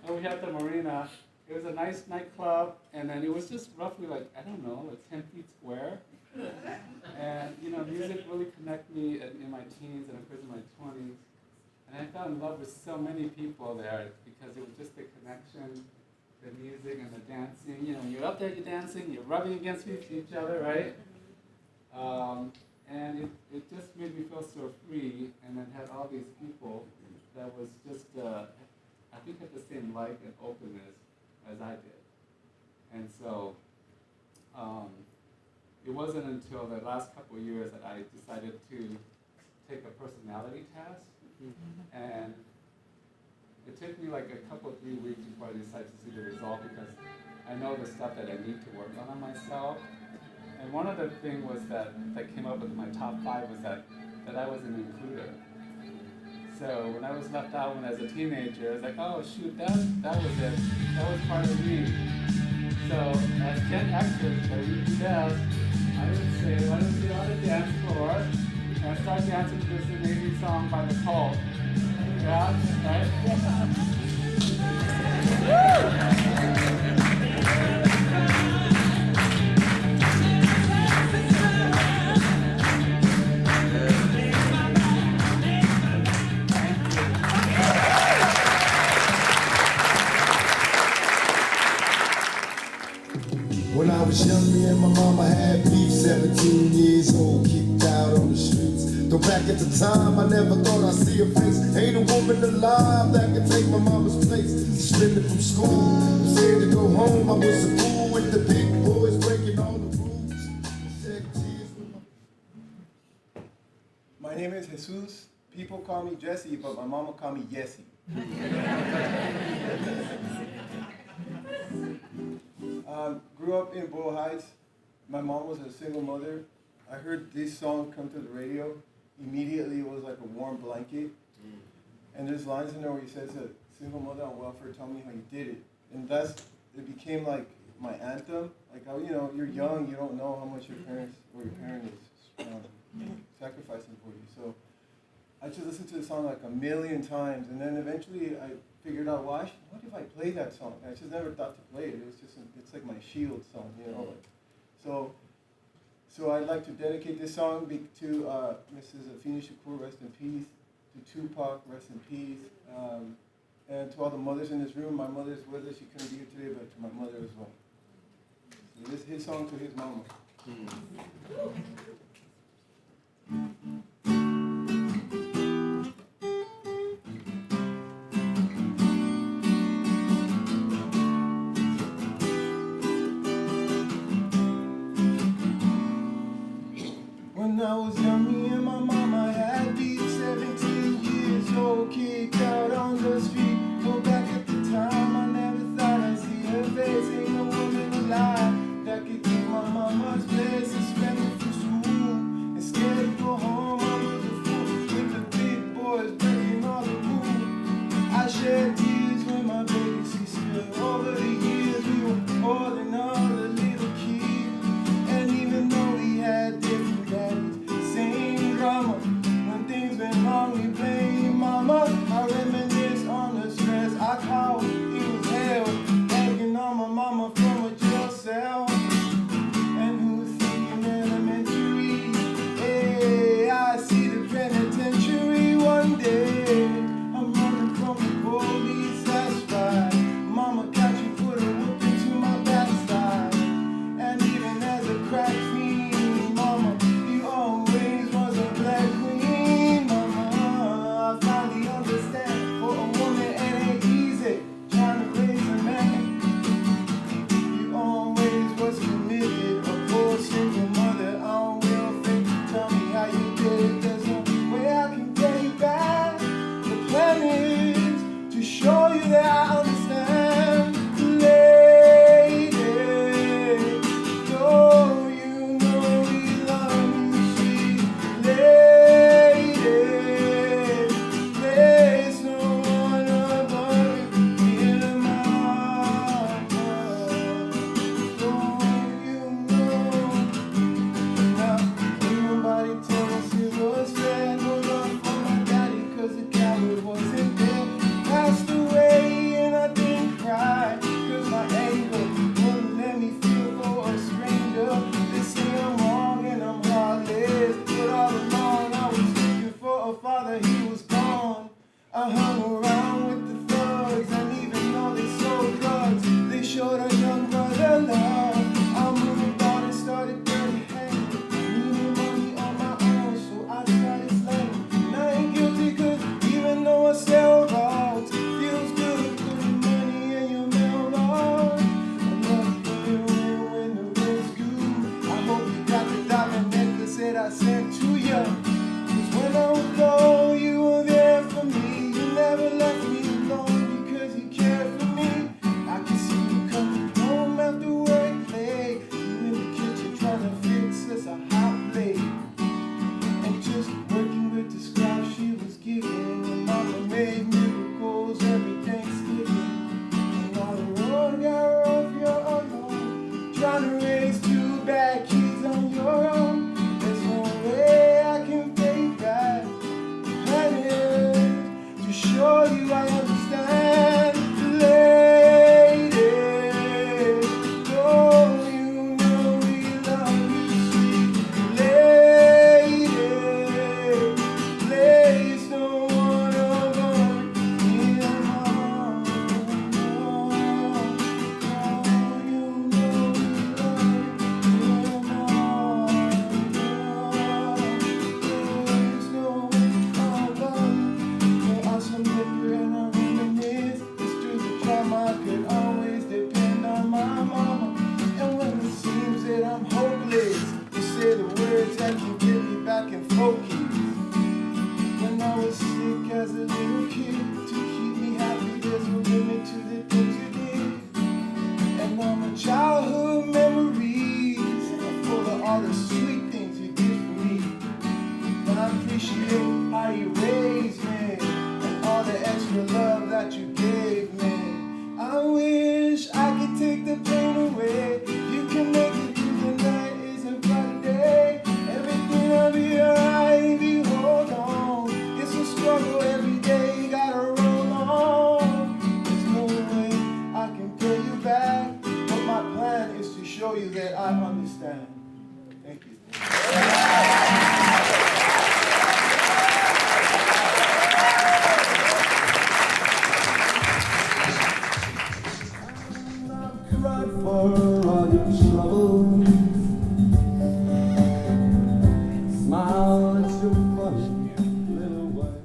Speaker 9: And we had the Marina. It was a nice nightclub, and then it was just roughly like, I don't know, like 10 feet square. And, you know, music really connected me in my teens and of course in my 20s. And I fell in love with so many people there because it was just the connection, the music and the dancing. You know, you're up there, you're dancing, you're rubbing against each other, right? And it just made me feel so free, and then had all these people that was just, I think had the same light and openness as I did. And so, it wasn't until the last couple of years that I decided to take a personality test. And it took me like a couple, 3 weeks before I decided to see the result, because I know the stuff that I need to work on myself. And one of the things was that came up with my top 5 was that I was an includer. So when I was left out when I was a teenager, I was like, oh shoot, that was it. That was part of me. So as Gen Xers, that we do best, I would say, why don't we get on the dance floor and start dancing to this amazing song by The Cult. Yeah, right?
Speaker 4: When I was young, me and my mama had beef, 17 years old, kicked out on the streets. Though back at the time, I never thought I'd see her face. Ain't a woman alive that could take my mama's place. Suspended from school, scared to go home. I was a fool with the big boys breaking all the rules. Shed tears with
Speaker 10: My name is Jesus. People call me Jesse, but my mama call me Yessie. Grew up in Boyle Heights. My mom was a single mother. I heard this song come to the radio. Immediately it was like a warm blanket. And there's lines in there where he says that single mother on welfare, tell me how you did it. And it became like my anthem. Like, you know, you're young, you don't know how much your parent is sacrificing for you. So I just listened to the song like a million times, and then eventually I figured out, what if I play that song? And I just never thought to play it. It was just, it's like my shield song, you know. So I'd like to dedicate this song to Mrs. Afeni Shakur, rest in peace, to Tupac, rest in peace, and to all the mothers in this room. My mother's with us, she couldn't be here today, but to my mother as well. So this is his song to his mama. When I was young, me and my mama had beef. 17 years old, kicked out on the street. Go back at the time, I never thought I'd see her face. Ain't no woman alive that could take my mama's place. Suspended from school and scared to go home. I was a fool with the big boys breaking all the rules. I shed tears when my baby sister. Over the years, we were more than other little kids. And even though we had different daddies, same drama. When things went wrong, we blame mama. I reminisce on the stress I caused. It was hell, begging on my mama from a jail cell. And who was thinking elementary? Hey, I see the penitentiary one day. I'm running from the police, that's right. Mama catch you, put a whoop into my backside. And even as a crack fiend, mama, you always was a black queen, mama. I finally understand, for a woman it ain't easy trying to raise a man. You always was committed, a poor single mother on welfare. Tell me how you did it, there's no way I can pay you back. The plan is to show you that I understand. Lady, though you know we love you, sweet lady, there's no one above you in my heart. Don't you know? Now, ain't nobody tell us it was fair. No love for my daddy, 'cause the coward wasn't there. Passed away and I didn't cry, 'cause my anger wouldn't let me feel for a stranger. They say I'm wrong and I'm heartless, but all along I was looking for a father, he was gone. I hung around with the thugs, and even though they sold drugs, they showed a young brother love. I moved on and started dirty hanging. Needed money on my own, so I started slanging. And I ain't guilty, 'cause even though I sell drugs, feels good putting money in your mailbox. I love you when the road's good. I hope you got the diamond necklace that I sent to you. 'Cause when I was low, you were there for me. You never left me alone because you cared for me. I can see you coming home after work late. You in the kitchen trying to fix us a hot plate. And just working with the scraps she was giving. And mama made miracles every Thanksgiving. And now the road got rough, you're alone. Trying to raise two bad kids on your own. There's no way I can pay back. The plan is to show you I understand. Lady, though you know we love you, sweet lady, there's no one above you in my heart. You know we love you in my heart. There's no one above you. There are some liquor and I reminisce. It's through the drama I could always depend on my mama. And when it seems that I'm hopeless, you say the words that can get me back in focus. When I was sick as a little kid, to keep me happy, there's no limit to the things you did. And all my childhood memories are full of all the sweet things you did for me. And I appreciate how you raised me and all the extra love that you gave me. I wish I could take the pain away. You can make it through the night, isn't bright day. Everything will be alright if you hold on. It's a struggle every day, you gotta roll on. There's no way I can pay you back, but my plan is to show you that I understand. Thank you. Cried for all your trouble. Smile at your funny little way.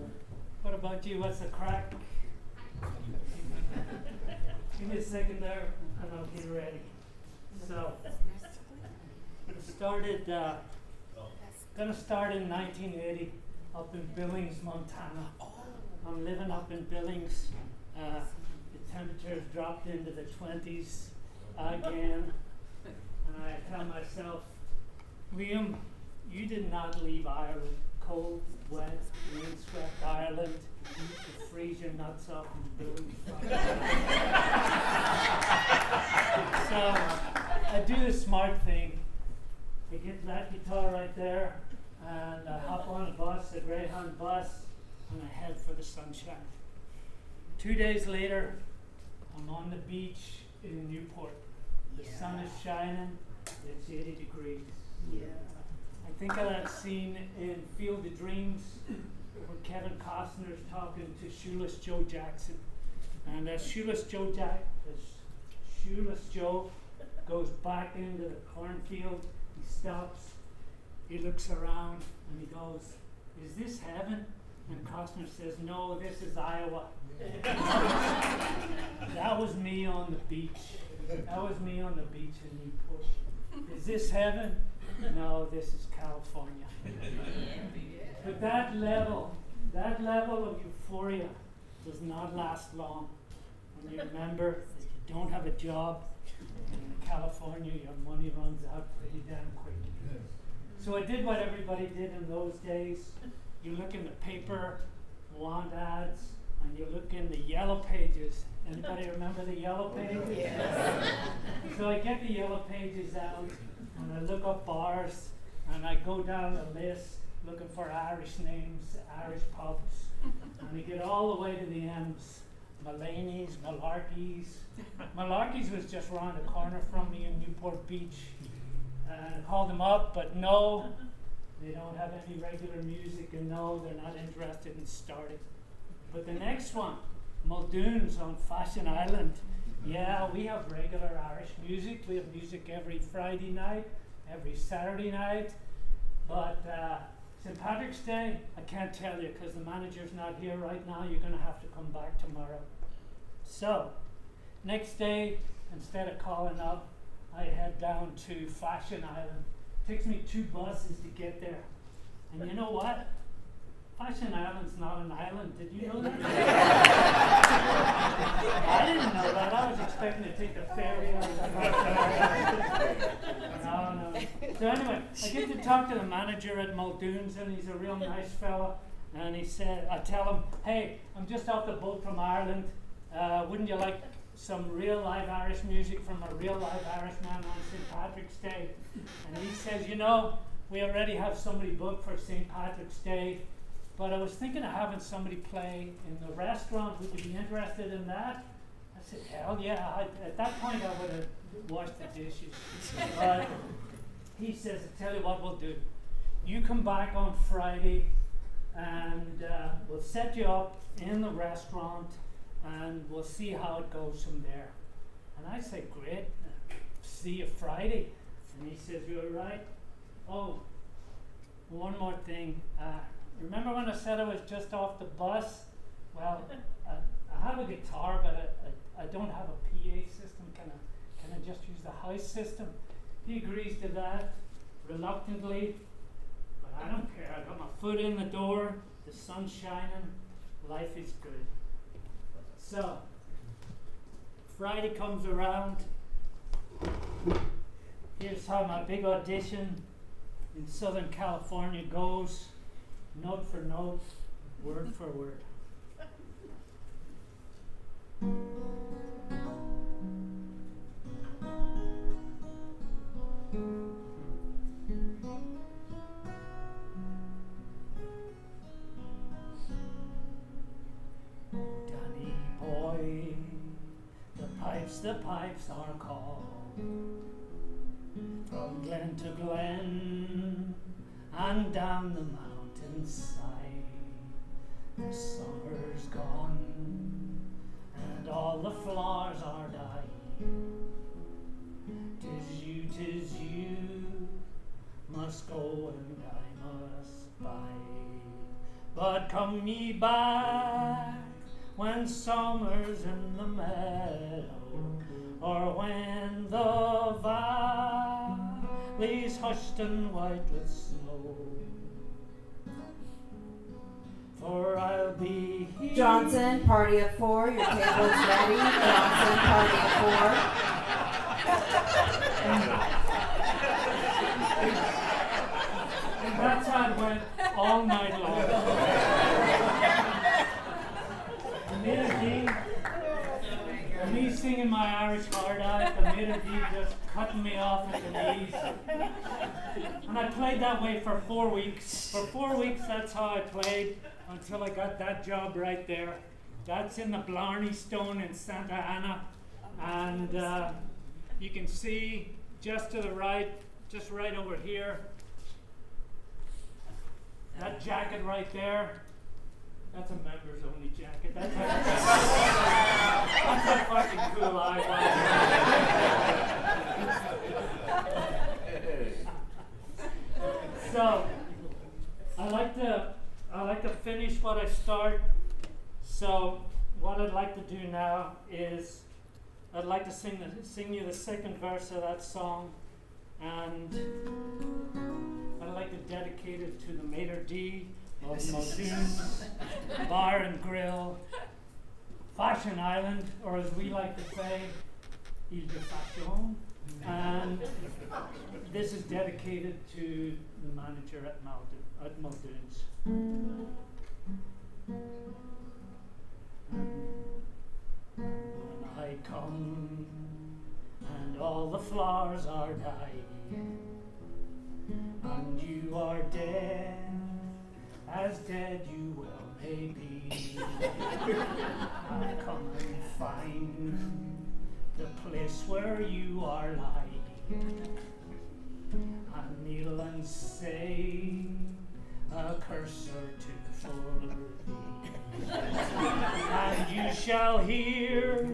Speaker 11: What about you? What's the crack? Give me a second there, and I'll get ready. So, it started Gonna start in 1980 up in Billings, Montana. I'm living up in Billings. The temperature's dropped into the 20s again. And I tell myself, Liam, you did not leave Ireland. Cold, wet, windswept Ireland to freeze your nuts off in Billings. So I do the smart thing. I get that guitar right there, and I hop on a bus, a Greyhound bus, and I head for the sunshine. 2 days later, I'm on the beach in Newport. The sun is shining, it's 80 degrees.
Speaker 2: Yeah.
Speaker 11: I think of that scene in Field of Dreams where Kevin Costner's talking to Shoeless Joe Jackson. And as Shoeless Joe goes back into the cornfield, he stops, he looks around, and he goes, "Is this heaven?" And Costner says, "No, this is Iowa." That was me on the beach. That was me on the beach in Newport. Is this heaven? No, this is California. But that level of euphoria does not last long. When you remember that you don't have a job, and in California your money runs out pretty damn quick. So I did what everybody did in those days. You look in the paper, want ads, and you look in the yellow pages. Anybody remember the yellow pages? Yes. So I get the yellow pages out, and I look up bars, and I go down the list looking for Irish names, Irish pubs, and I get all the way to the M's. Mulaney's, Malarkey's. Malarkey's was just around the corner from me in Newport Beach. And I called them up, but no, they don't have any regular music, and no, they're not interested in starting. But the next one, Muldoon's on Fashion Island. Yeah, we have regular Irish music. We have music every Friday night, every Saturday night. But St. Patrick's Day, I can't tell you because the manager's not here right now. You're going to have to come back tomorrow. So, next day, instead of calling up, I head down to Fashion Island. Takes me 2 buses to get there. And you know what? Fashion Island's not an island. Did you know that? I didn't know that. I was expecting to take the ferry out of Fashion Island. No. So anyway, I get to talk to the manager at Muldoon's, and he's a real nice fella. And he said, I tell him, "Hey, I'm just off the boat from Ireland. Wouldn't you like some real live Irish music from a real live Irishman on St. Patrick's Day?" And he says, "You know, we already have somebody booked for St. Patrick's Day, but I was thinking of having somebody play in the restaurant. Would you be interested in that?" I said, "Hell yeah." At that point, I would have washed the dishes. But he says, "I tell you what we'll do. You come back on Friday, and we'll set you up in the restaurant, and we'll see how it goes from there." And I say, "Great, see you Friday." And he says, "You're right. Oh, one more thing. Remember when I said I was just off the bus? Well, I have a guitar, but I don't have a PA system. Can I just use the house system?" He agrees to that, reluctantly, but I don't care. I got my foot in the door, the sun's shining, life is good. So, Friday comes around. Here's how my big audition in Southern California goes, note for note, word for word. Danny boy, the pipes are called, from glen to glen and down the mountainside. The summer's gone and all the flowers are dying. 'Tis you must go and I must bide. But come ye back when summer's in the meadow, or when the these hushed and white with snow. For I'll be here.
Speaker 2: Johnson, party of four. Your table's ready. Johnson, party of four.
Speaker 11: And that's how it went all night long. Me singing my Irish heart out, the melody just cutting me off at the knees. And I played that way for 4 weeks. For 4 weeks, that's how I played until I got that job right there. That's in the Blarney Stone in Santa Ana. And you can see just to the right, just right over here, that jacket right there. That's a members only jacket. That's how fucking cool I was. So I like to finish what I start. So what I'd like to do now is I'd like to sing you the second verse of that song, and I'd like to dedicate it to the Mater D of Muldoon's Bar and Grill, Fashion Island, or as we like to say, Ile de Fashion. And this is dedicated to the manager at Muldoon's. When I come and all the flowers are dying, and you are dead, as dead you well may be, I come and find the place where you are lying, and kneel and say a curse or two for thee, and you shall hear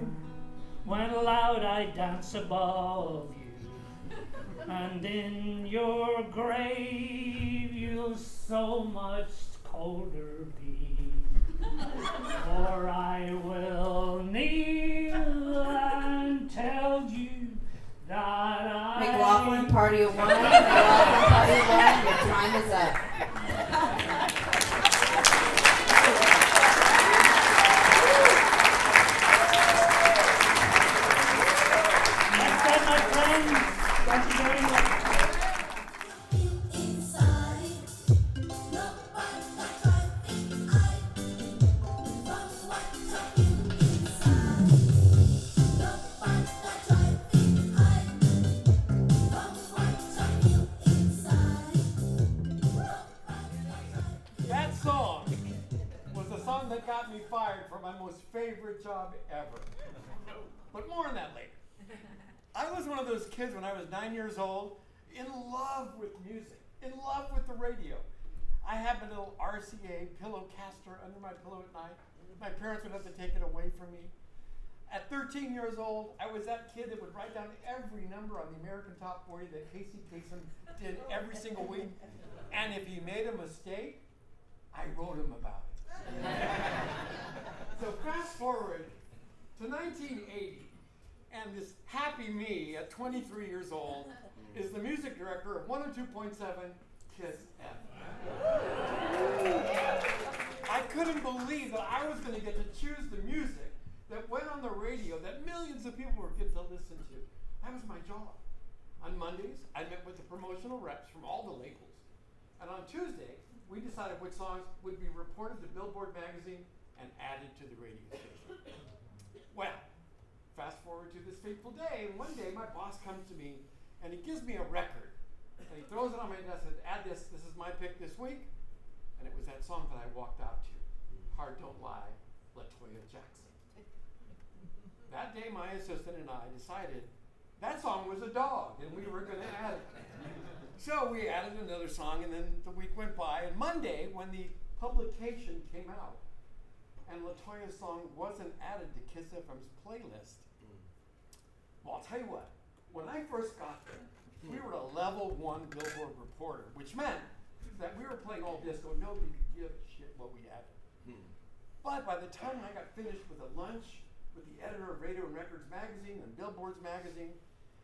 Speaker 11: when loud I dance above you, and in your grave you'll so much colder be, for I will kneel and tell you that I...
Speaker 2: McLaughlin, party of one. McLaughlin, party of one. Your time is up.
Speaker 11: That's that, my friends. Thank you very much.
Speaker 6: That song was the song that got me fired from my most favorite job ever. But more on that later. I was one of those kids when I was 9 years old, in love with music, in love with the radio. I had my little RCA pillow caster under my pillow at night. My parents would have to take it away from me. At 13 years old, I was that kid that would write down every number on the American Top 40 that Casey Kasem did every single week. And if he made a mistake, I wrote him about it. So fast forward to 1980, and this happy me at 23 years old is the music director of 102.7 Kiss FM. I couldn't believe that I was going to get to choose the music that went on the radio that millions of people would get to listen to. That was my job. On Mondays, I met with the promotional reps from all the labels. And on Tuesday, we decided which songs would be reported to Billboard magazine and added to the radio station. Well, fast forward to this fateful day, and one day my boss comes to me and he gives me a record. And he throws it on my desk and says, add this is my pick this week. And it was that song that I walked out to, Heart Don't Lie, LaToya Jackson. That day my assistant and I decided that song was a dog and we were going to add it. So we added another song, and then the week went by, and Monday, when the publication came out, and LaToya's song wasn't added to Kiss FM's playlist, well, I'll tell you what, when I first got there, we were a level 1 Billboard reporter, which meant that we were playing all disco, nobody could give a shit what we added. But by the time I got finished with a lunch with the editor of Radio and Records magazine and Billboard's magazine,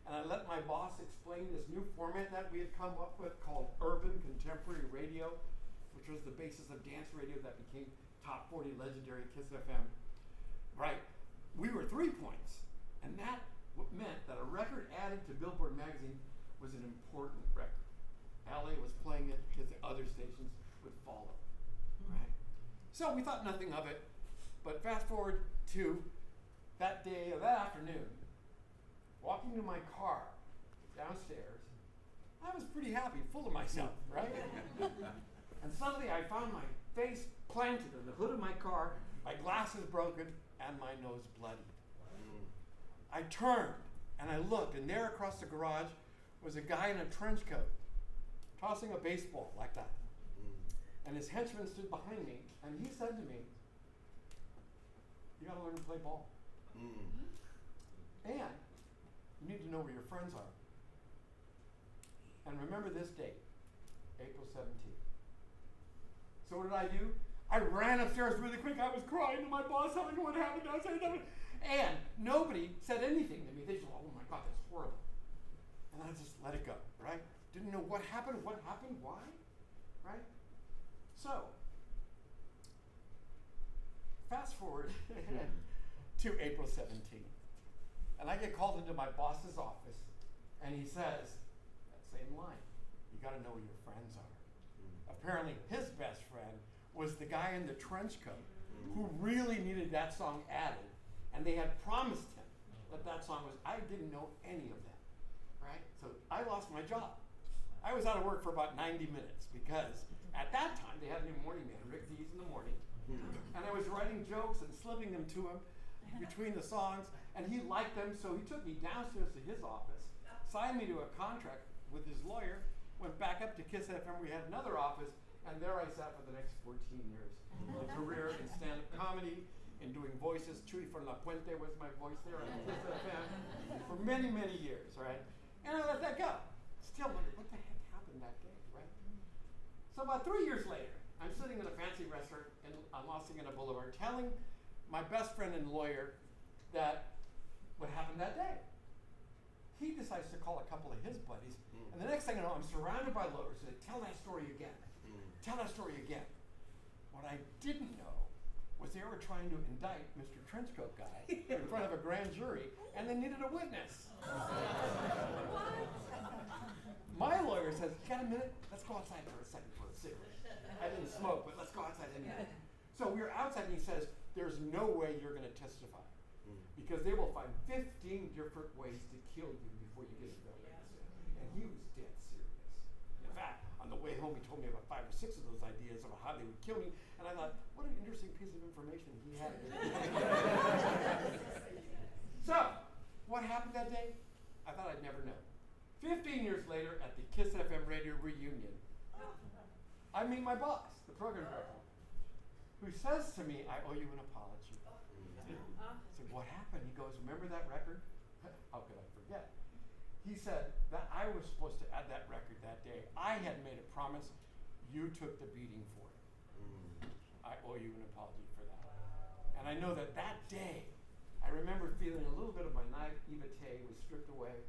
Speaker 12: and I let my boss explain this new format that we had come up with called Urban Contemporary Radio, which was the basis of dance radio that became Top 40 legendary Kiss FM. Right, we were 3 points, and that meant that a record added to Billboard magazine was an important record. LA was playing it because the other stations would follow, right? So we thought nothing of it, but fast forward to that day or that afternoon, walking to my car downstairs, I was pretty happy, full of myself, right? And suddenly I found my face planted in the hood of my car, my glasses broken, and my nose bloody. I turned and I looked, and there across the garage was a guy in a trench coat, tossing a baseball like that. And his henchman stood behind me, and he said to me, "You gotta learn to play ball. And you need to know where your friends are. And remember this date, April 17th. So what did I do? I ran upstairs really quick. I was crying to my boss, telling him what happened downstairs. And nobody said anything to me. They said, "Oh my God, that's horrible." And I just let it go, right? Didn't know what happened, why, right? So, fast forward to April 17th. And I get called into my boss's office, and he says, that same line, "You gotta know where your friends are." Apparently his best friend was the guy in the trench coat who really needed that song added, and they had promised him that that song was, I didn't know any of that, right? So I lost my job. I was out of work for about 90 minutes because at that time they had a new morning man, Rick Dees in the morning, and I was writing jokes and slipping them to him between the songs, and he liked them, so he took me downstairs to his office, signed me to a contract with his lawyer, went back up to Kiss FM. We had another office, and there I sat for the next 14 years. A career in stand-up comedy, in doing voices. Chuy from La Puente was my voice there on Kiss FM for many, many years, right? And I let that go. Still wonder, what the heck happened that day, right? So about 3 years later, I'm sitting in a fancy restaurant on Los Angeles Boulevard telling my best friend and lawyer that what happened that day. He decides to call a couple of his buddies, and the next thing I know, I'm surrounded by lawyers who say, "Tell that story again. Tell that story again." What I didn't know was they were trying to indict Mr. Trenchcoat guy in front of a grand jury, and they needed a witness. My lawyer says, "You got a minute? Let's go outside for a second for a cigarette." I didn't smoke, but let's go outside anyway. So we were outside, and he says, "There's no way you're going to testify because they will find 15 different ways to kill you before you get a bill." And he was dead serious. In fact, on the way home, he told me about 5 or 6 of those ideas about how they would kill me, and I thought, what an interesting piece of information he had. So, what happened that day? I thought I'd never know. 15 years later, at the Kiss FM radio reunion, I meet my boss, the program director, who says to me, "I owe you an apology." I said, "What happened?" He goes, "Remember that record?" How could I forget? He said that I was supposed to add that record that day. I had made a promise. You took the beating for it. I owe you an apology for that. And I know that that day, I remember feeling a little bit of my naivete was stripped away,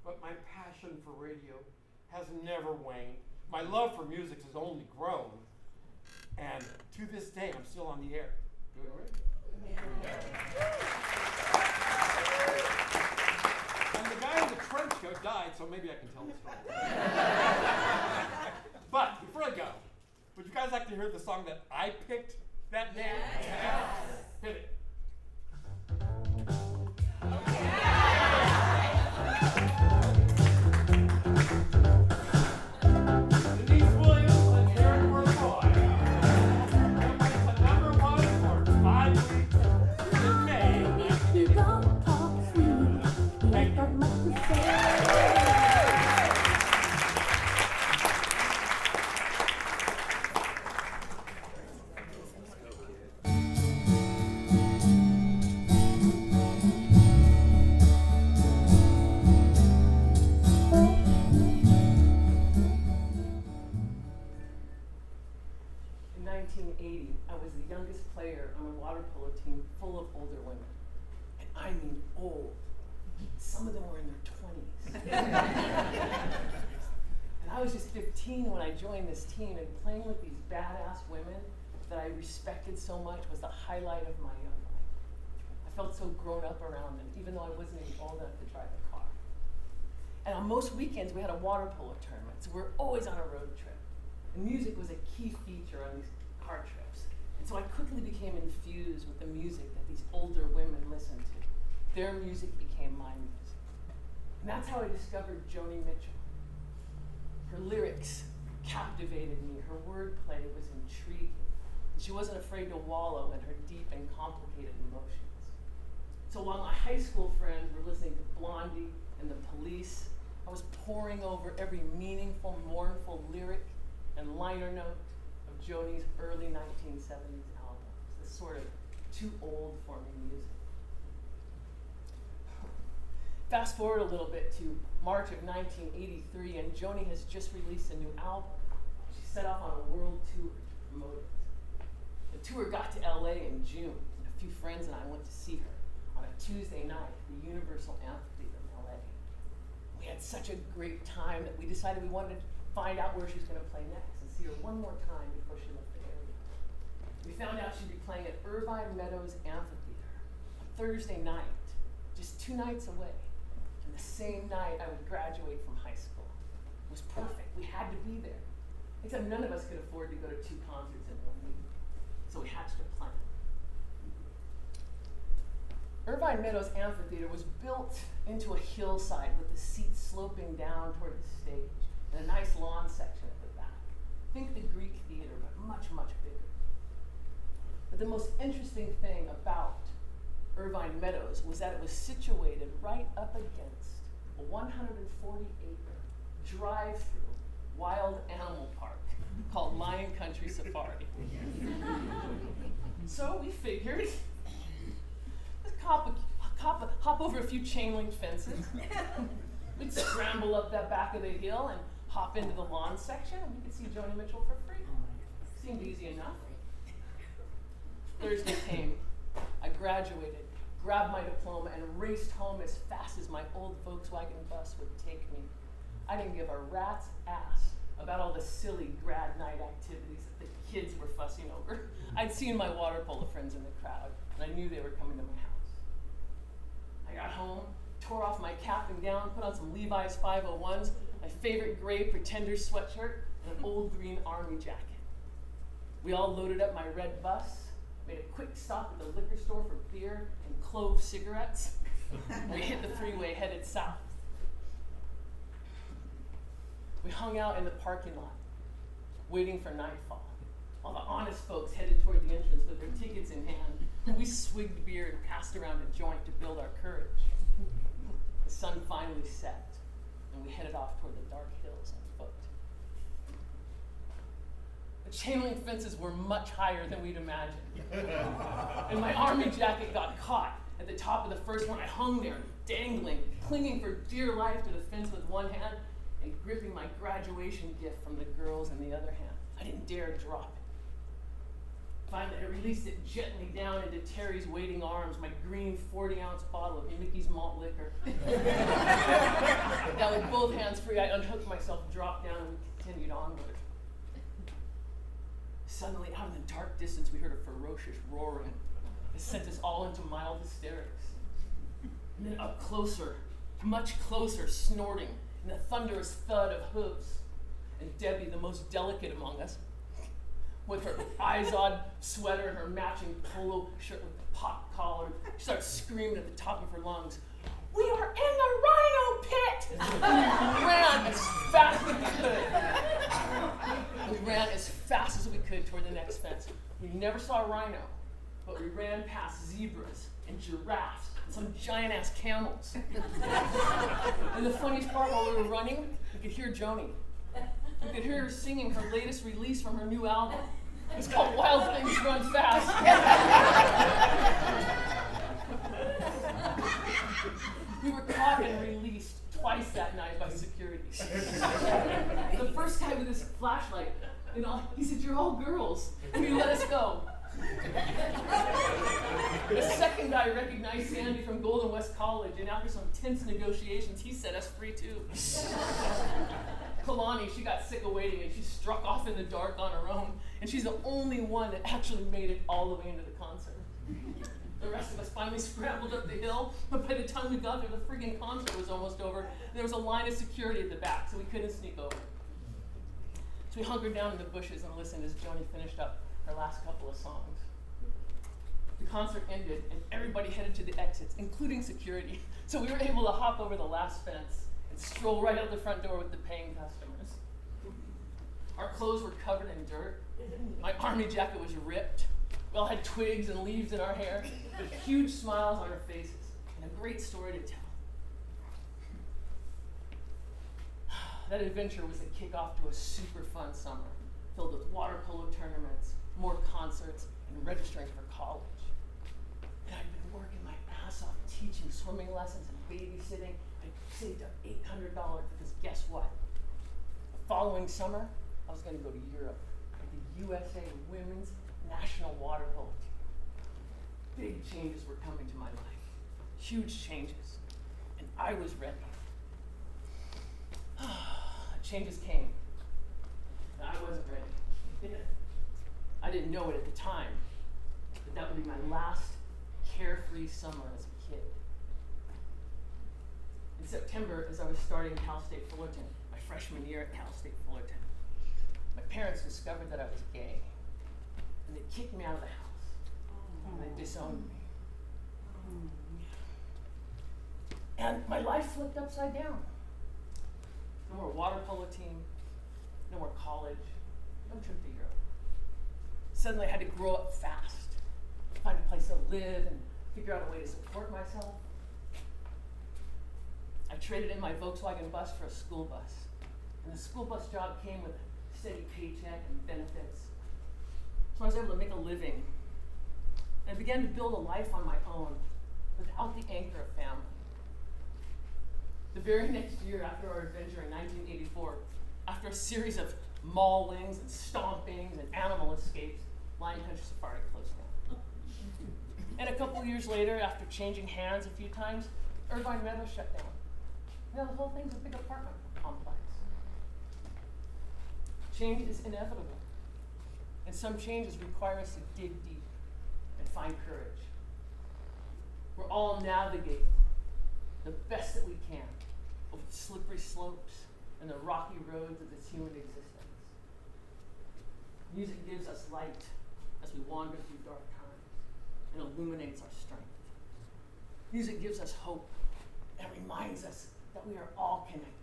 Speaker 12: but my passion for radio has never waned. My love for music has only grown. And to this day, I'm still on the air doing radio. And the guy in the trench coat died, so maybe I can tell the story. But before I go, would you guys like to hear the song that I picked that day? Yes. Hit it. Denise Williams, let's hear it for a boy. That went to #1 for 5 weeks in May of 1984. Thank you.
Speaker 13: In 1980, I was the youngest player on a water polo team full of older women. And I mean old. Some of them were in their 20s. And I was just 15 when I joined this team, and playing with these badass women that I respected so much was the highlight of my young life. I felt so grown up around them, even though I wasn't even old enough to drive a car. And on most weekends, we had a water polo tournament, so we're always on a road trip. And music was a key feature on these car trips. And so I quickly became infused with the music that these older women listened to. Their music became my music. And that's how I discovered Joni Mitchell. Her lyrics captivated me. Her wordplay was intriguing. And she wasn't afraid to wallow in her deep and complicated emotions. So while my high school friends were listening to Blondie and The Police, I was poring over every meaningful, mournful lyric and liner note of Joni's early 1970s albums. This sort of too old for me music. Fast forward a little bit to March of 1983, and Joni has just released a new album. She set off on a world tour to promote it. The tour got to LA in June, and a few friends and I went to see her on a Tuesday night at the Universal Amphitheater in LA. We had such a great time that we decided we wanted to find out where she was going to play next and see her one more time before she left the area. We found out she'd be playing at Irvine Meadows Amphitheater on Thursday night, just 2 nights away. And the same night I would graduate from high school. It was perfect. We had to be there. Except none of us could afford to go to 2 concerts in 1 week. So we hatched a plan. Irvine Meadows Amphitheater was built into a hillside with the seats sloping down toward the stage and a nice lawn section at the back. Think the Greek theater, but much, much bigger. But the most interesting thing about Irvine Meadows was that it was situated right up against a 140-acre drive-through wild animal park called Lion Country Safari. So we figured, let's hop over a few chain link fences. We'd scramble up that back of the hill and hop into the lawn section, and we could see Joni Mitchell for free. Seemed easy enough. Thursday came. I graduated, grabbed my diploma, and raced home as fast as my old Volkswagen bus would take me. I didn't give a rat's ass about all the silly grad night activities that the kids were fussing over. I'd seen my water polo friends in the crowd, and I knew they were coming to my house. I got home, tore off my cap and gown, put on some Levi's 501s, my favorite gray Pretender sweatshirt, and an old green army jacket. We all loaded up my red bus, made a quick stop at the liquor store for beer and clove cigarettes, and we hit the freeway headed south. We hung out in the parking lot, waiting for nightfall, while the honest folks headed toward the entrance with their tickets in hand, and we swigged beer and passed around a joint to build our courage. The sun finally set, and we headed off toward the dark hills on foot. The chain link fences were much higher than we'd imagined. And my army jacket got caught at the top of the first one. I hung there, dangling, clinging for dear life to the fence with one hand and gripping my graduation gift from the girls in the other hand. I didn't dare drop it. Finally, I released it gently down into Terry's waiting arms, my green 40-ounce bottle of Mickey's malt liquor. Now, with both hands free, I unhooked myself, dropped down, and we continued onward. Suddenly, out in the dark distance, we heard a ferocious roaring. It sent us all into mild hysterics. And then up closer, much closer, snorting, and the thunderous thud of hooves. And Debbie, the most delicate among us, with her Izod sweater and her matching polo shirt with the pop collar, she starts screaming at the top of her lungs, "We are in the rhino pit!" And we ran as fast as we could. We ran as fast as we could toward the next fence. We never saw a rhino, but we ran past zebras and giraffes and some giant-ass camels. And the funniest part, while we were running, we could hear Joni. We could hear her singing her latest release from her new album. It's called Wild Things Run Fast. We were caught and released twice that night by security. The first guy with his flashlight, he said, "You're all girls," and he let us go. The second guy recognized Sandy from Golden West College, and after some tense negotiations, he set us free too. Kalani, she got sick of waiting and she struck off in the dark on her own, and she's the only one that actually made it all the way into the concert. The rest of us finally scrambled up the hill, but by the time we got there, the friggin' concert was almost over. There was a line of security at the back, so we couldn't sneak over. So we hunkered down in the bushes and listened as Joni finished up her last couple of songs. The concert ended, and everybody headed to the exits, including security. So we were able to hop over the last fence and stroll right out the front door with the paying customers. Our clothes were covered in dirt. My army jacket was ripped. We all had twigs and leaves in our hair, but huge smiles on our faces, and a great story to tell. That adventure was a kickoff to a super fun summer, filled with water polo tournaments, more concerts, and registering for college. And I'd been working my ass off teaching swimming lessons and babysitting. I saved up $800 because guess what? The following summer, I was going to go to Europe with the USA Women's National Water Polo team. Big changes were coming to my life. Huge changes. And I was ready. Changes came. And I wasn't ready. I didn't know it at the time, but that would be my last carefree summer as a kid. In September, as I was starting Cal State Fullerton, my freshman year at Cal State Fullerton, my parents discovered that I was gay, and they kicked me out of the house, and they disowned me. And my life flipped upside down. No more water polo team, no more college, no trip to Europe. Suddenly I had to grow up fast, find a place to live and figure out a way to support myself. I traded in my Volkswagen bus for a school bus, and the school bus job came with a steady paycheck and benefits. So I was able to make a living, and I began to build a life on my own without the anchor of family. The very next year after our adventure in 1984, after a series of maulings and stompings and animal escapes, Lion Country Safari closed down. And a couple years later, after changing hands a few times, Irvine Meadow shut down. Now the whole thing's a big apartment complex. Change is inevitable, and some changes require us to dig deep and find courage. We're all navigating the best that we can over the slippery slopes and the rocky roads of this human existence. Music gives us light as we wander through dark times and illuminates our strength. Music gives us hope and reminds us that we are all connected.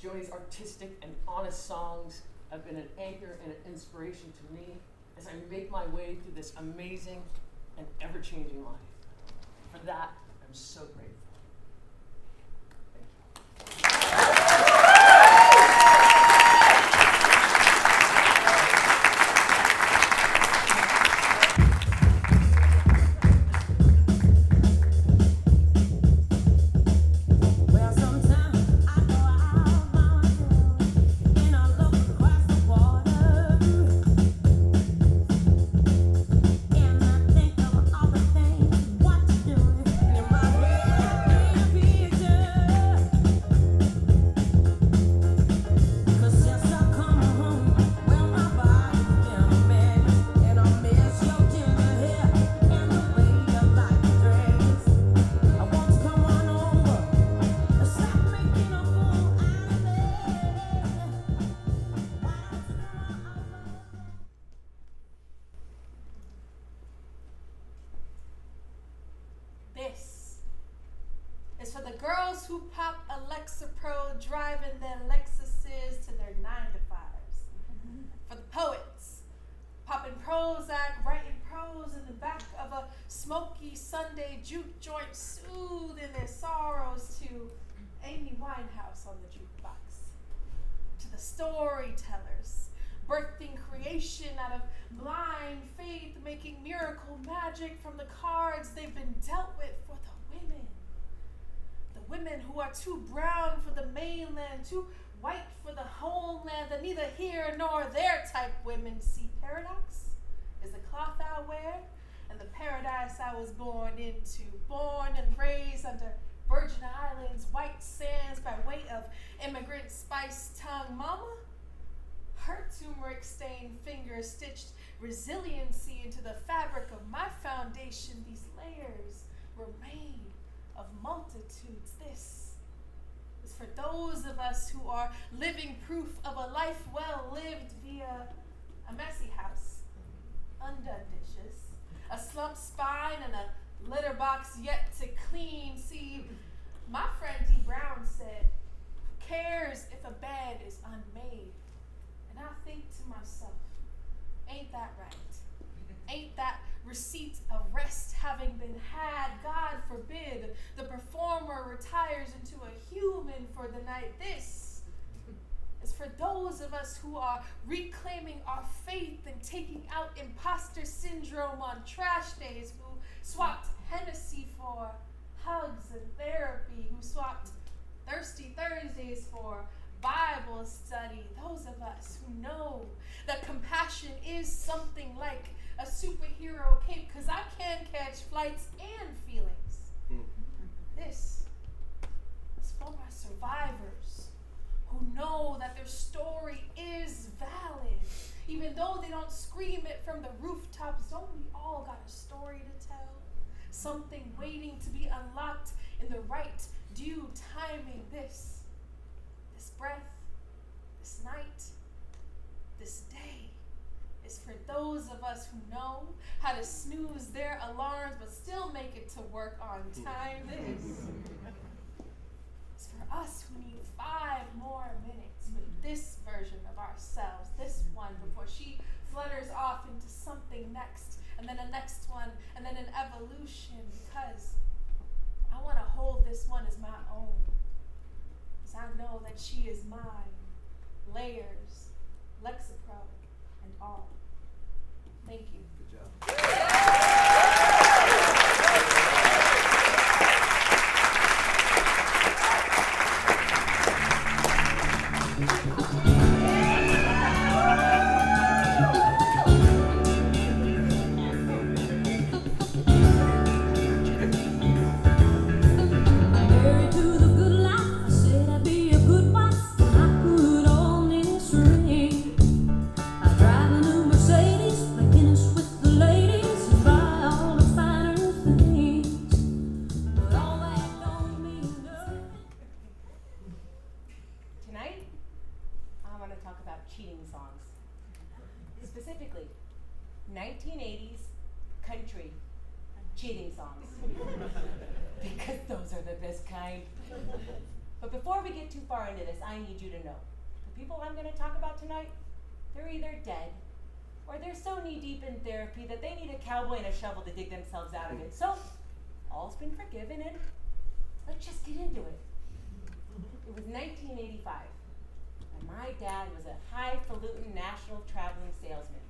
Speaker 13: Joni's artistic and honest songs have been an anchor and an inspiration to me as I make my way through this amazing and ever-changing life. For that, I'm so grateful.
Speaker 14: This is for the girls who pop Alexa Pro driving their Lexuses to their 9-to-5s. For the poets, popping Prozac, writing prose in the back of a smoky Sunday juke joint, soothing their sorrows to Amy Winehouse on the jukebox. To the storytellers, birthing creation out of blind faith, making miracle magic from the cards they've been dealt with for the women. The women who are too brown for the mainland, too white for the homeland, the neither here nor there type women see paradox is the cloth I wear and the paradise I was born into, born and raised under Virgin Islands, white sands by way of immigrant spice tongue. Mama, her turmeric-stained fingers stitched resiliency into the fabric of my foundation. These layers were made of multitudes. This is for those of us who are living proof of a life well lived via a messy house, undone dishes, a slumped spine, and a litter box yet to clean. See, my friend D. Brown said, "Who cares if a bed is unmade?" And I think to myself, ain't that right? Ain't that receipt of rest having been had? God forbid the performer retires into a human for the night. This is for those of us who are reclaiming our faith and taking out imposter syndrome on trash days, who swapped Hennessy for hugs and therapy, who swapped Thirsty Thursdays for Bible study. Those of us who know that compassion is something like a superhero cape, because I can catch flights and feelings. This is for my survivors who know that their story is valid, even though they don't scream it from the rooftops. Don't we all got a story to tell? Something waiting to be unlocked in the right due timing. This breath, this night, this day is for those of us who know how to snooze their alarms but still make it to work on time. This is for us who need 5 more minutes with this version of ourselves, this one, before she flutters off into something next, and then a next one, and then an evolution, because I want to hold this one as my own. I know that she is mine, layers, Lexapro, and all. Thank you.
Speaker 6: Good job.
Speaker 2: cheating songs. Specifically, 1980s country cheating songs. Because those are the best kind. But before we get too far into this, I need you to know, the people I'm going to talk about tonight, they're either dead or they're so knee-deep in therapy that they need a cowboy and a shovel to dig themselves out of it. So, all's been forgiven, and let's just get into it. It was 1985, and my dad was a highfalutin national traveling salesman,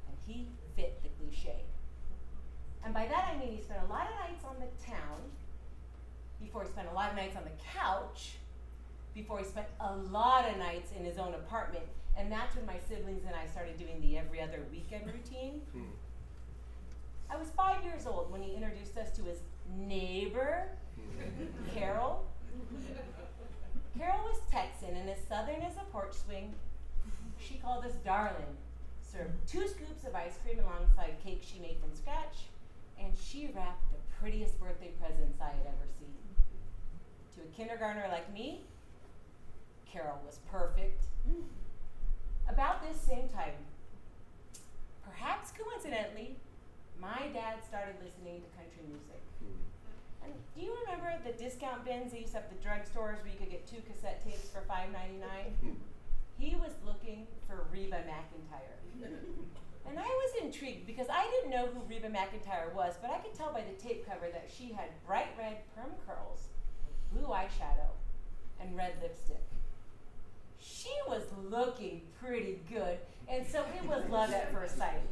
Speaker 2: and he fit the cliche. And by that I mean he spent a lot of nights on the town, before he spent a lot of nights on the couch, before he spent a lot of nights in his own apartment, and that's when my siblings and I started doing the every other weekend routine. I was 5 years old when he introduced us to his neighbor, Carol. Carol was Texan and as southern as a porch swing. She called us darling, served 2 scoops of ice cream alongside cake she made from scratch, and she wrapped the prettiest birthday presents I had ever seen. To a kindergartner like me, Carol was perfect. About this same time, perhaps coincidentally, my dad started listening to country music. And do you remember the discount bins they used to have at the drugstores where you could get 2 cassette tapes for $5.99? He was looking for Reba McEntire. And I was intrigued because I didn't know who Reba McEntire was, but I could tell by the tape cover that she had bright red perm curls, blue eyeshadow, and red lipstick. She was looking pretty good, and so it was love at first sight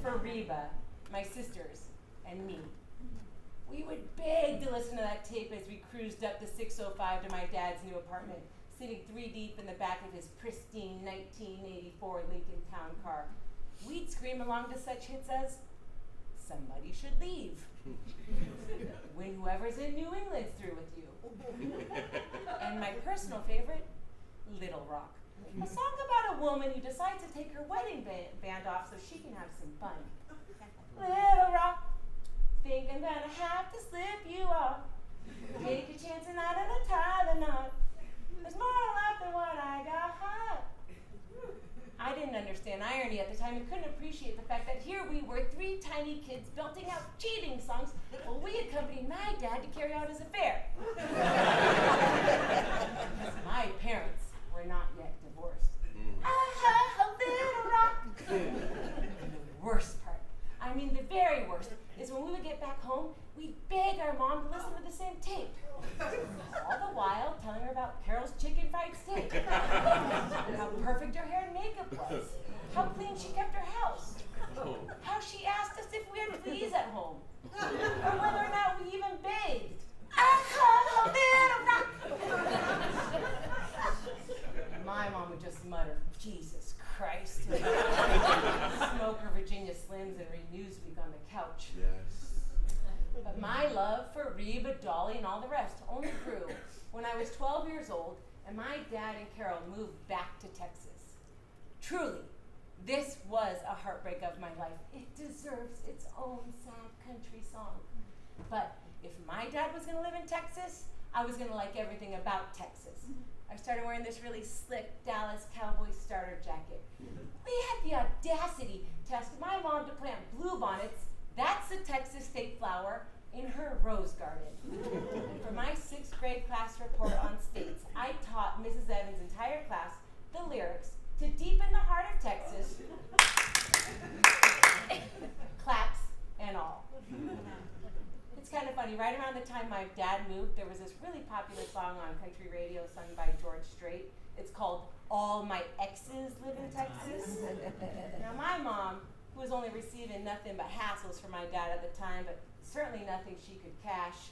Speaker 2: for Reba, my sisters, and me. We would beg to listen to that tape as we cruised up the 605 to my dad's new apartment, sitting 3 deep in the back of his pristine 1984 Lincoln Town Car.
Speaker 13: we'd scream along to such hits as, "Somebody should leave." "When whoever's in New England's through with you." And my personal favorite, Little Rock. A song about a woman who decides to take her wedding band off so she can have some fun. "Little Rock, think I'm gonna have to slip you off. Take a chance and not untie the knot. There's more to life than what I got hot." I didn't understand irony at the time and couldn't appreciate the fact that here we were, 3 tiny kids belting out cheating songs while we accompanied my dad to carry out his affair. My parents were not yet divorced. Little Rock. And the worst part, I mean the very worst, is when we would get back home, we'd beg our mom to listen to the same tape. All the while telling her about Carol's chicken fried steak, how perfect her hair and makeup was, how clean she kept her house, how she asked us if we had fleas at home, or whether or not we even bathed. Little Rock. My mom would just mutter, "Jesus Christ," and smoke her Virginia Slims and read Newsweek on the couch.
Speaker 8: Yes.
Speaker 13: But my love for Reba, Dolly, and all the rest only grew when I was 12 years old and my dad and Carol moved back to Texas. Truly, this was a heartbreak of my life. It deserves its own sad country song. But if my dad was gonna live in Texas, I was gonna like everything about Texas. I started wearing this really slick Dallas Cowboy starter jacket. We had the audacity to ask my mom to plant bluebonnets, that's the Texas state flower, in her rose garden. And for my 6th grade class report on states, I taught Mrs. Evans' entire class the lyrics to "Deep in the Heart of Texas," claps and all. It's kind of funny, right around the time my dad moved, there was this really popular song on country radio sung by George Strait. It's called "All My Exes Live in Texas." Now my mom, who was only receiving nothing but hassles from my dad at the time, but certainly nothing she could cash,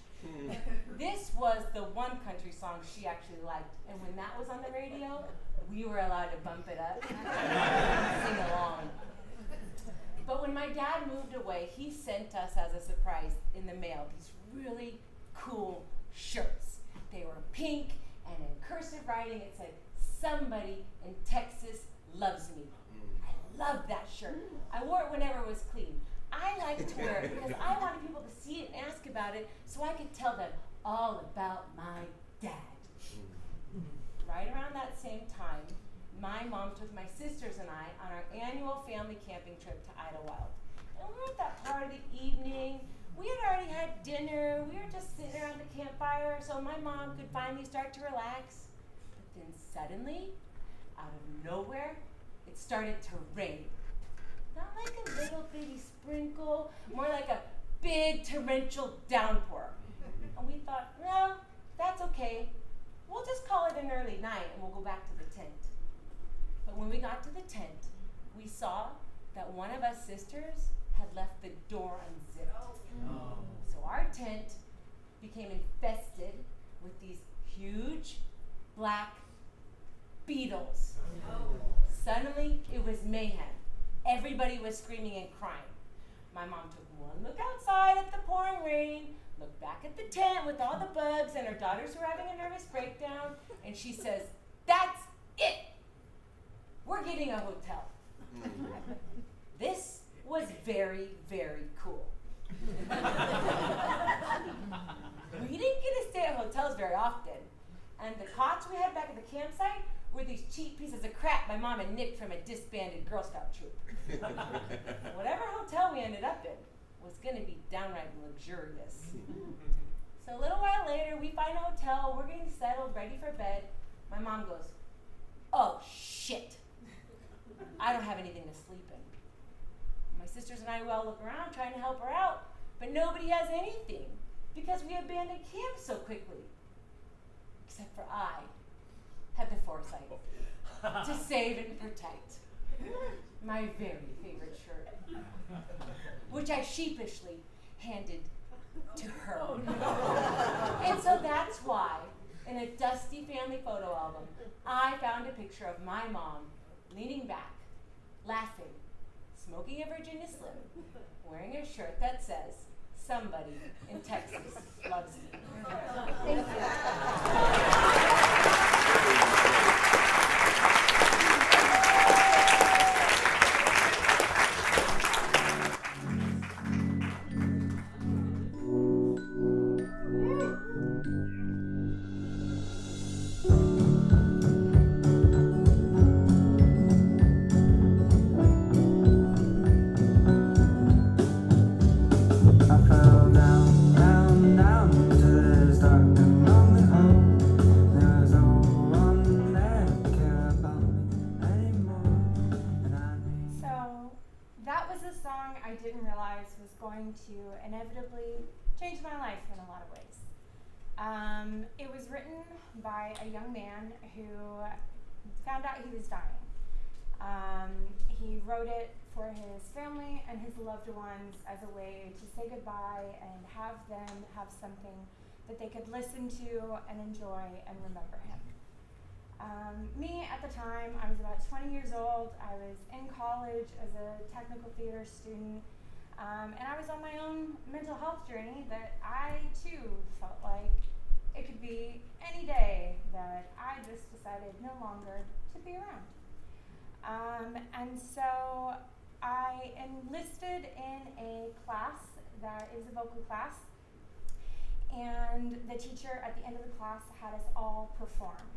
Speaker 13: this was the one country song she actually liked. And when that was on the radio, we were allowed to bump it up and sing along. But when my dad moved away, he sent us as a surprise in the mail these really cool shirts. They were pink, and in cursive writing it said, "Somebody in Texas loves me." I loved that shirt. I wore it whenever it was clean. I liked to wear it because I wanted people to see it and ask about it so I could tell them all about my dad. Right around that same time, my mom took my sisters and I on our annual family camping trip to Idlewild. And we were at that part of the evening. We had already had dinner. We were just sitting around the campfire so my mom could finally start to relax. But then suddenly, out of nowhere, it started to rain. Not like a little bitty sprinkle, more like a big torrential downpour. And we thought, no, that's okay. We'll just call it an early night and we'll go back to the tent. But when we got to the tent, we saw that one of us sisters had left the door unzipped. Oh. So our tent became infested with these huge black beetles. Oh. Suddenly, it was mayhem. Everybody was screaming and crying. My mom took one look outside at the pouring rain, looked back at the tent with all the bugs, and her daughters were having a nervous breakdown, and she says, "That's it! We're getting a hotel." This was very, very cool. We didn't get to stay at hotels very often, and the cots we had back at the campsite were these cheap pieces of crap my mom had nicked from a disbanded Girl Scout troop. Whatever hotel we ended up in was going to be downright luxurious. So a little while later, we find a hotel, we're getting settled, ready for bed. My mom goes, "Oh, shit. I don't have anything to sleep in." My sisters and I all look around trying to help her out, but nobody has anything because we abandoned camp so quickly. Except for I had the foresight to save and protect my very favorite shirt, which I sheepishly handed to her. And so that's why, in a dusty family photo album, I found a picture of my mom leaning back, laughing, smoking a Virginia Slim, wearing a shirt that says, "Somebody in Texas loves me." Thank you.
Speaker 15: So that was a song I didn't realize was going to inevitably change my life in a lot of ways. It was written by a young man who found out he was dying. He wrote it for his family and his loved ones as a way to say goodbye and have them have something that they could listen to and enjoy and remember him. Me at the time, I was about 20 years old. I was in college as a technical theater student, and I was on my own mental health journey that I too felt like it could be any day that I just decided no longer to be around. And so I enlisted in a class that is a vocal class, and the teacher at the end of the class had us all perform.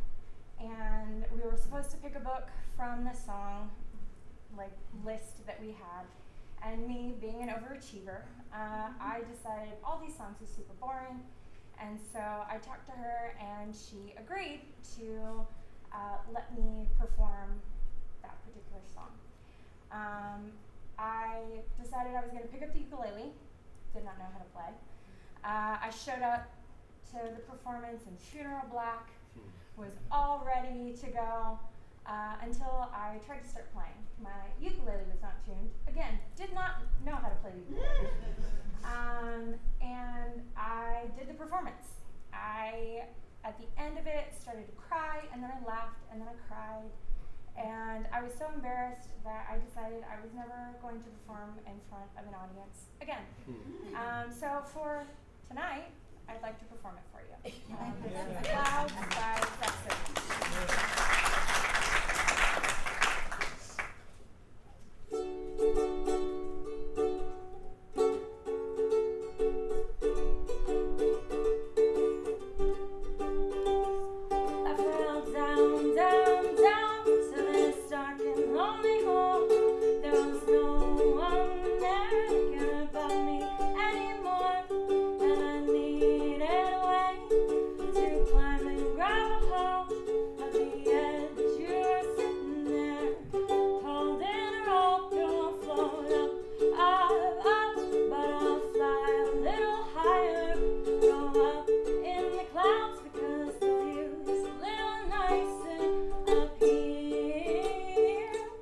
Speaker 15: And we were supposed to pick a book from the song list that we had. And me being an overachiever, I decided all these songs are super boring. And so I talked to her and she agreed to let me perform that particular song. I decided I was going to pick up the ukulele, did not know how to play. I showed up to the performance in funeral black, was all ready to go until I tried to start playing. My ukulele was not tuned. Again, did not know how to play the ukulele. And I did the performance. I, at the end of it, started to cry, and then I laughed, and then I cried. And I was so embarrassed that I decided I was never going to perform in front of an audience again. So for tonight, I'd like to perform it for you. Clouds by Zephyr.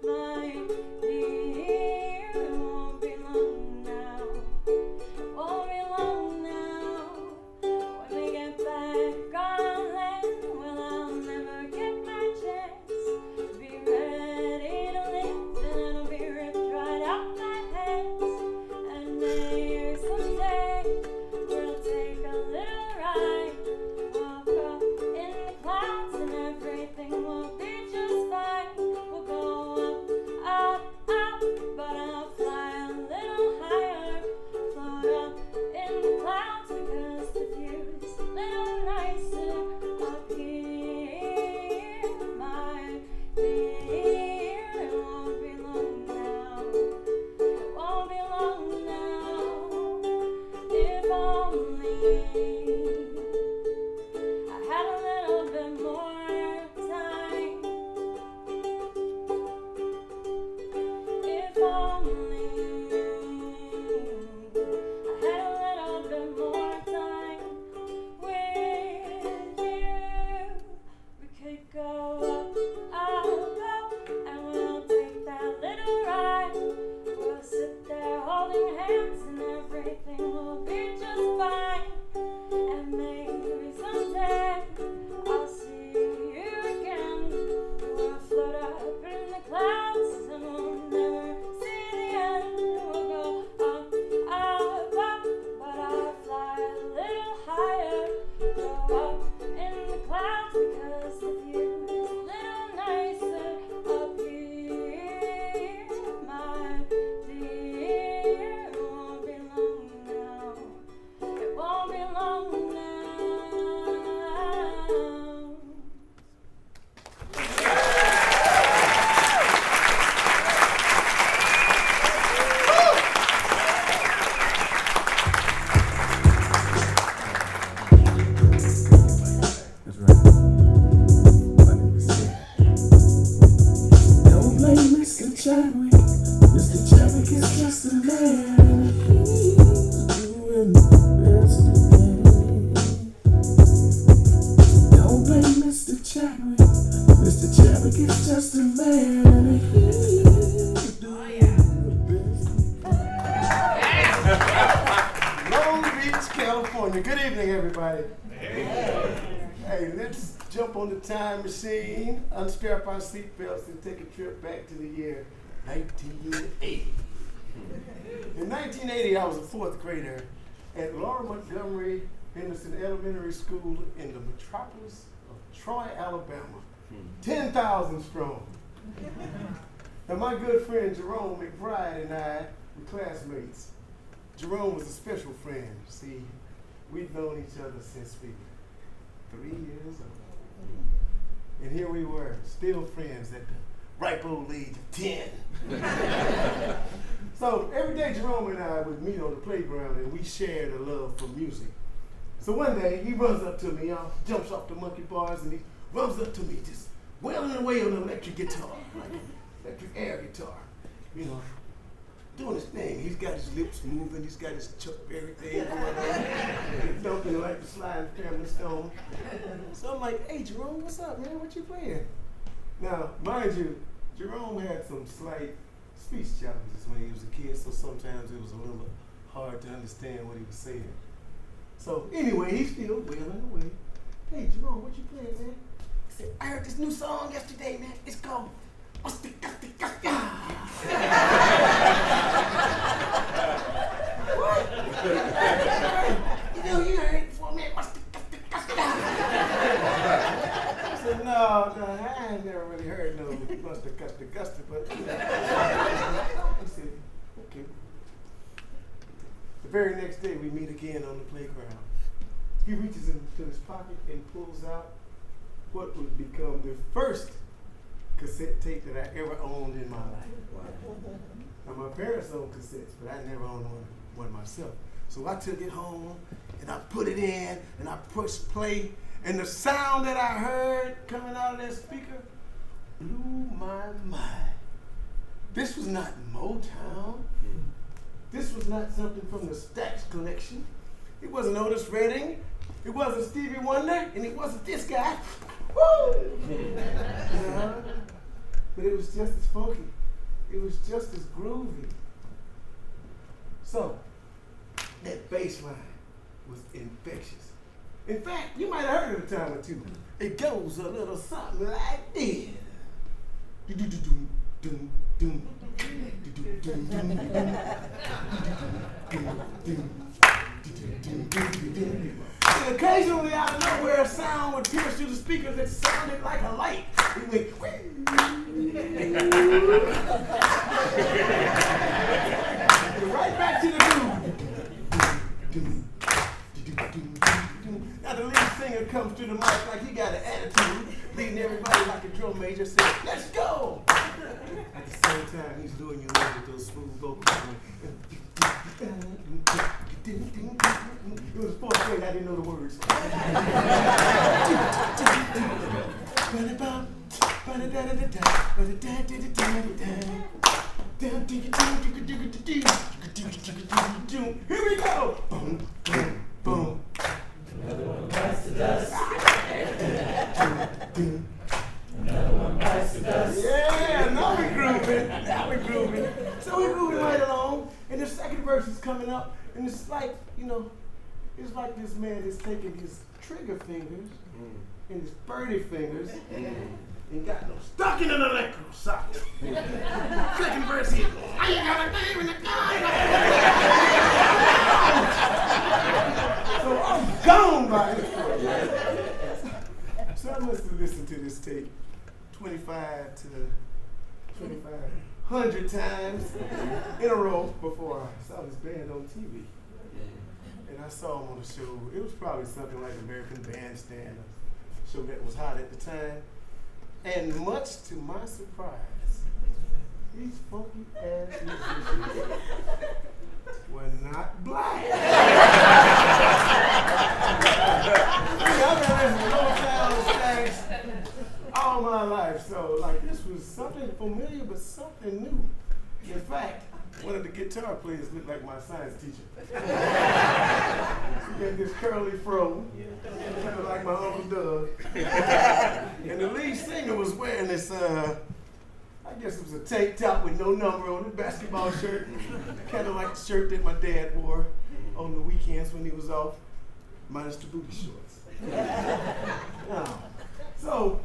Speaker 15: My
Speaker 4: traffic is just a man doing the best he can. Don't blame Mr. Chadwick. Mr. Chadwick is just a man.
Speaker 10: Long Beach, California. Good evening, everybody. Hey, let's jump on the time machine, unstrap our seatbelts, and take a trip back to the year 1980. In 1980, I was a fourth grader at Laura Montgomery Henderson Elementary School in the metropolis of Troy, Alabama. 10,000 strong. Now, my good friend Jerome McBride and I were classmates. Jerome was a special friend. See, we'd known each other since we were 3 years old. And here we were, still friends at the ripe old age of 10. So every day Jerome and I would meet on the playground and we shared a love for music. So one day he runs up to me, jumps off the monkey bars, and he runs up to me just wailing away on an electric guitar, like an electric air guitar, you know, doing his thing. He's got his lips moving, he's got his Chuck Berry thing going on, dumping like the sliding Family Stone. So I'm like, hey Jerome, what's up, man? What you playing? Now, mind you, Jerome had some slight speech challenges when he was a kid, so sometimes it was a little hard to understand what he was saying. So anyway, he's still wailing away. Hey Jerome, what you playing, man? He said, I heard this new song yesterday, man. It's called What? You heard it before, man. I said, no, I ain't never really heard no Buster Guster, but he said, okay. The very next day, we meet again on the playground. He reaches into his pocket and pulls out what would become the first cassette tape that I ever owned in my life. Now, my parents owned cassettes, but I never owned one myself. So I took it home, and I put it in, and I pushed play, and the sound that I heard coming out of that speaker blew my mind. This was not Motown. This was not something from the Stax collection. It wasn't Otis Redding. It wasn't Stevie Wonder, and it wasn't this guy. Woo! But it was just as funky. It was just as groovy. So, that bass line was infectious. In fact, you might have heard it a time or two. It goes a little something like this. And occasionally, out of nowhere, a sound would pierce through the speakers that sounded like a light. It went, right back to the groove. Now the lead singer comes through the mic like he got an attitude, leading everybody like a drum major, saying, let's go! At the same time, he's doing your love with those smooth vocals. It was fourth grade, I didn't know the words. Here we go! Boom, boom, boom. Another one bites the dust. Another one bites the dust. Yeah, now we're grooving. So we're grooving right along, and the second verse is coming up, and it's like, it's like this man is taking his trigger fingers and his birdie fingers and got them stuck in an electrical socket. Second verse is, I ain't got a name in the gun. So I'm gone by this point. So I must have listened to this tape 2,500 times in a row before I saw this band on TV. And I saw him on a show. It was probably something like American Bandstand, a show that was hot at the time. And much to my surprise, these funky ass musicians were not black. I've been listening to Motown and Stax all my life, so like this was something familiar but something new. In fact, when guitar players look like my science teacher. He had this curly fro, kind of like my Uncle Doug. And the lead singer was wearing this, I guess it was a tank top with no number on it, basketball shirt, kind of like the shirt that my dad wore on the weekends when he was off, minus the booty shorts. Now, so,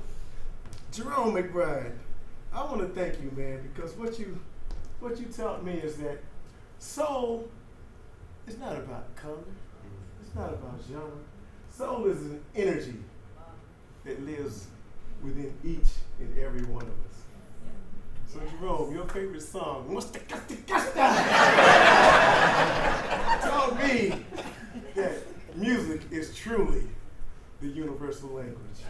Speaker 10: Jerome McBride, I want to thank you, man, because what you taught me is that soul is not about color, it's not about genre. Soul is an energy that lives within each and every one of us. So Jerome, your favorite song, told me that music is truly the universal language.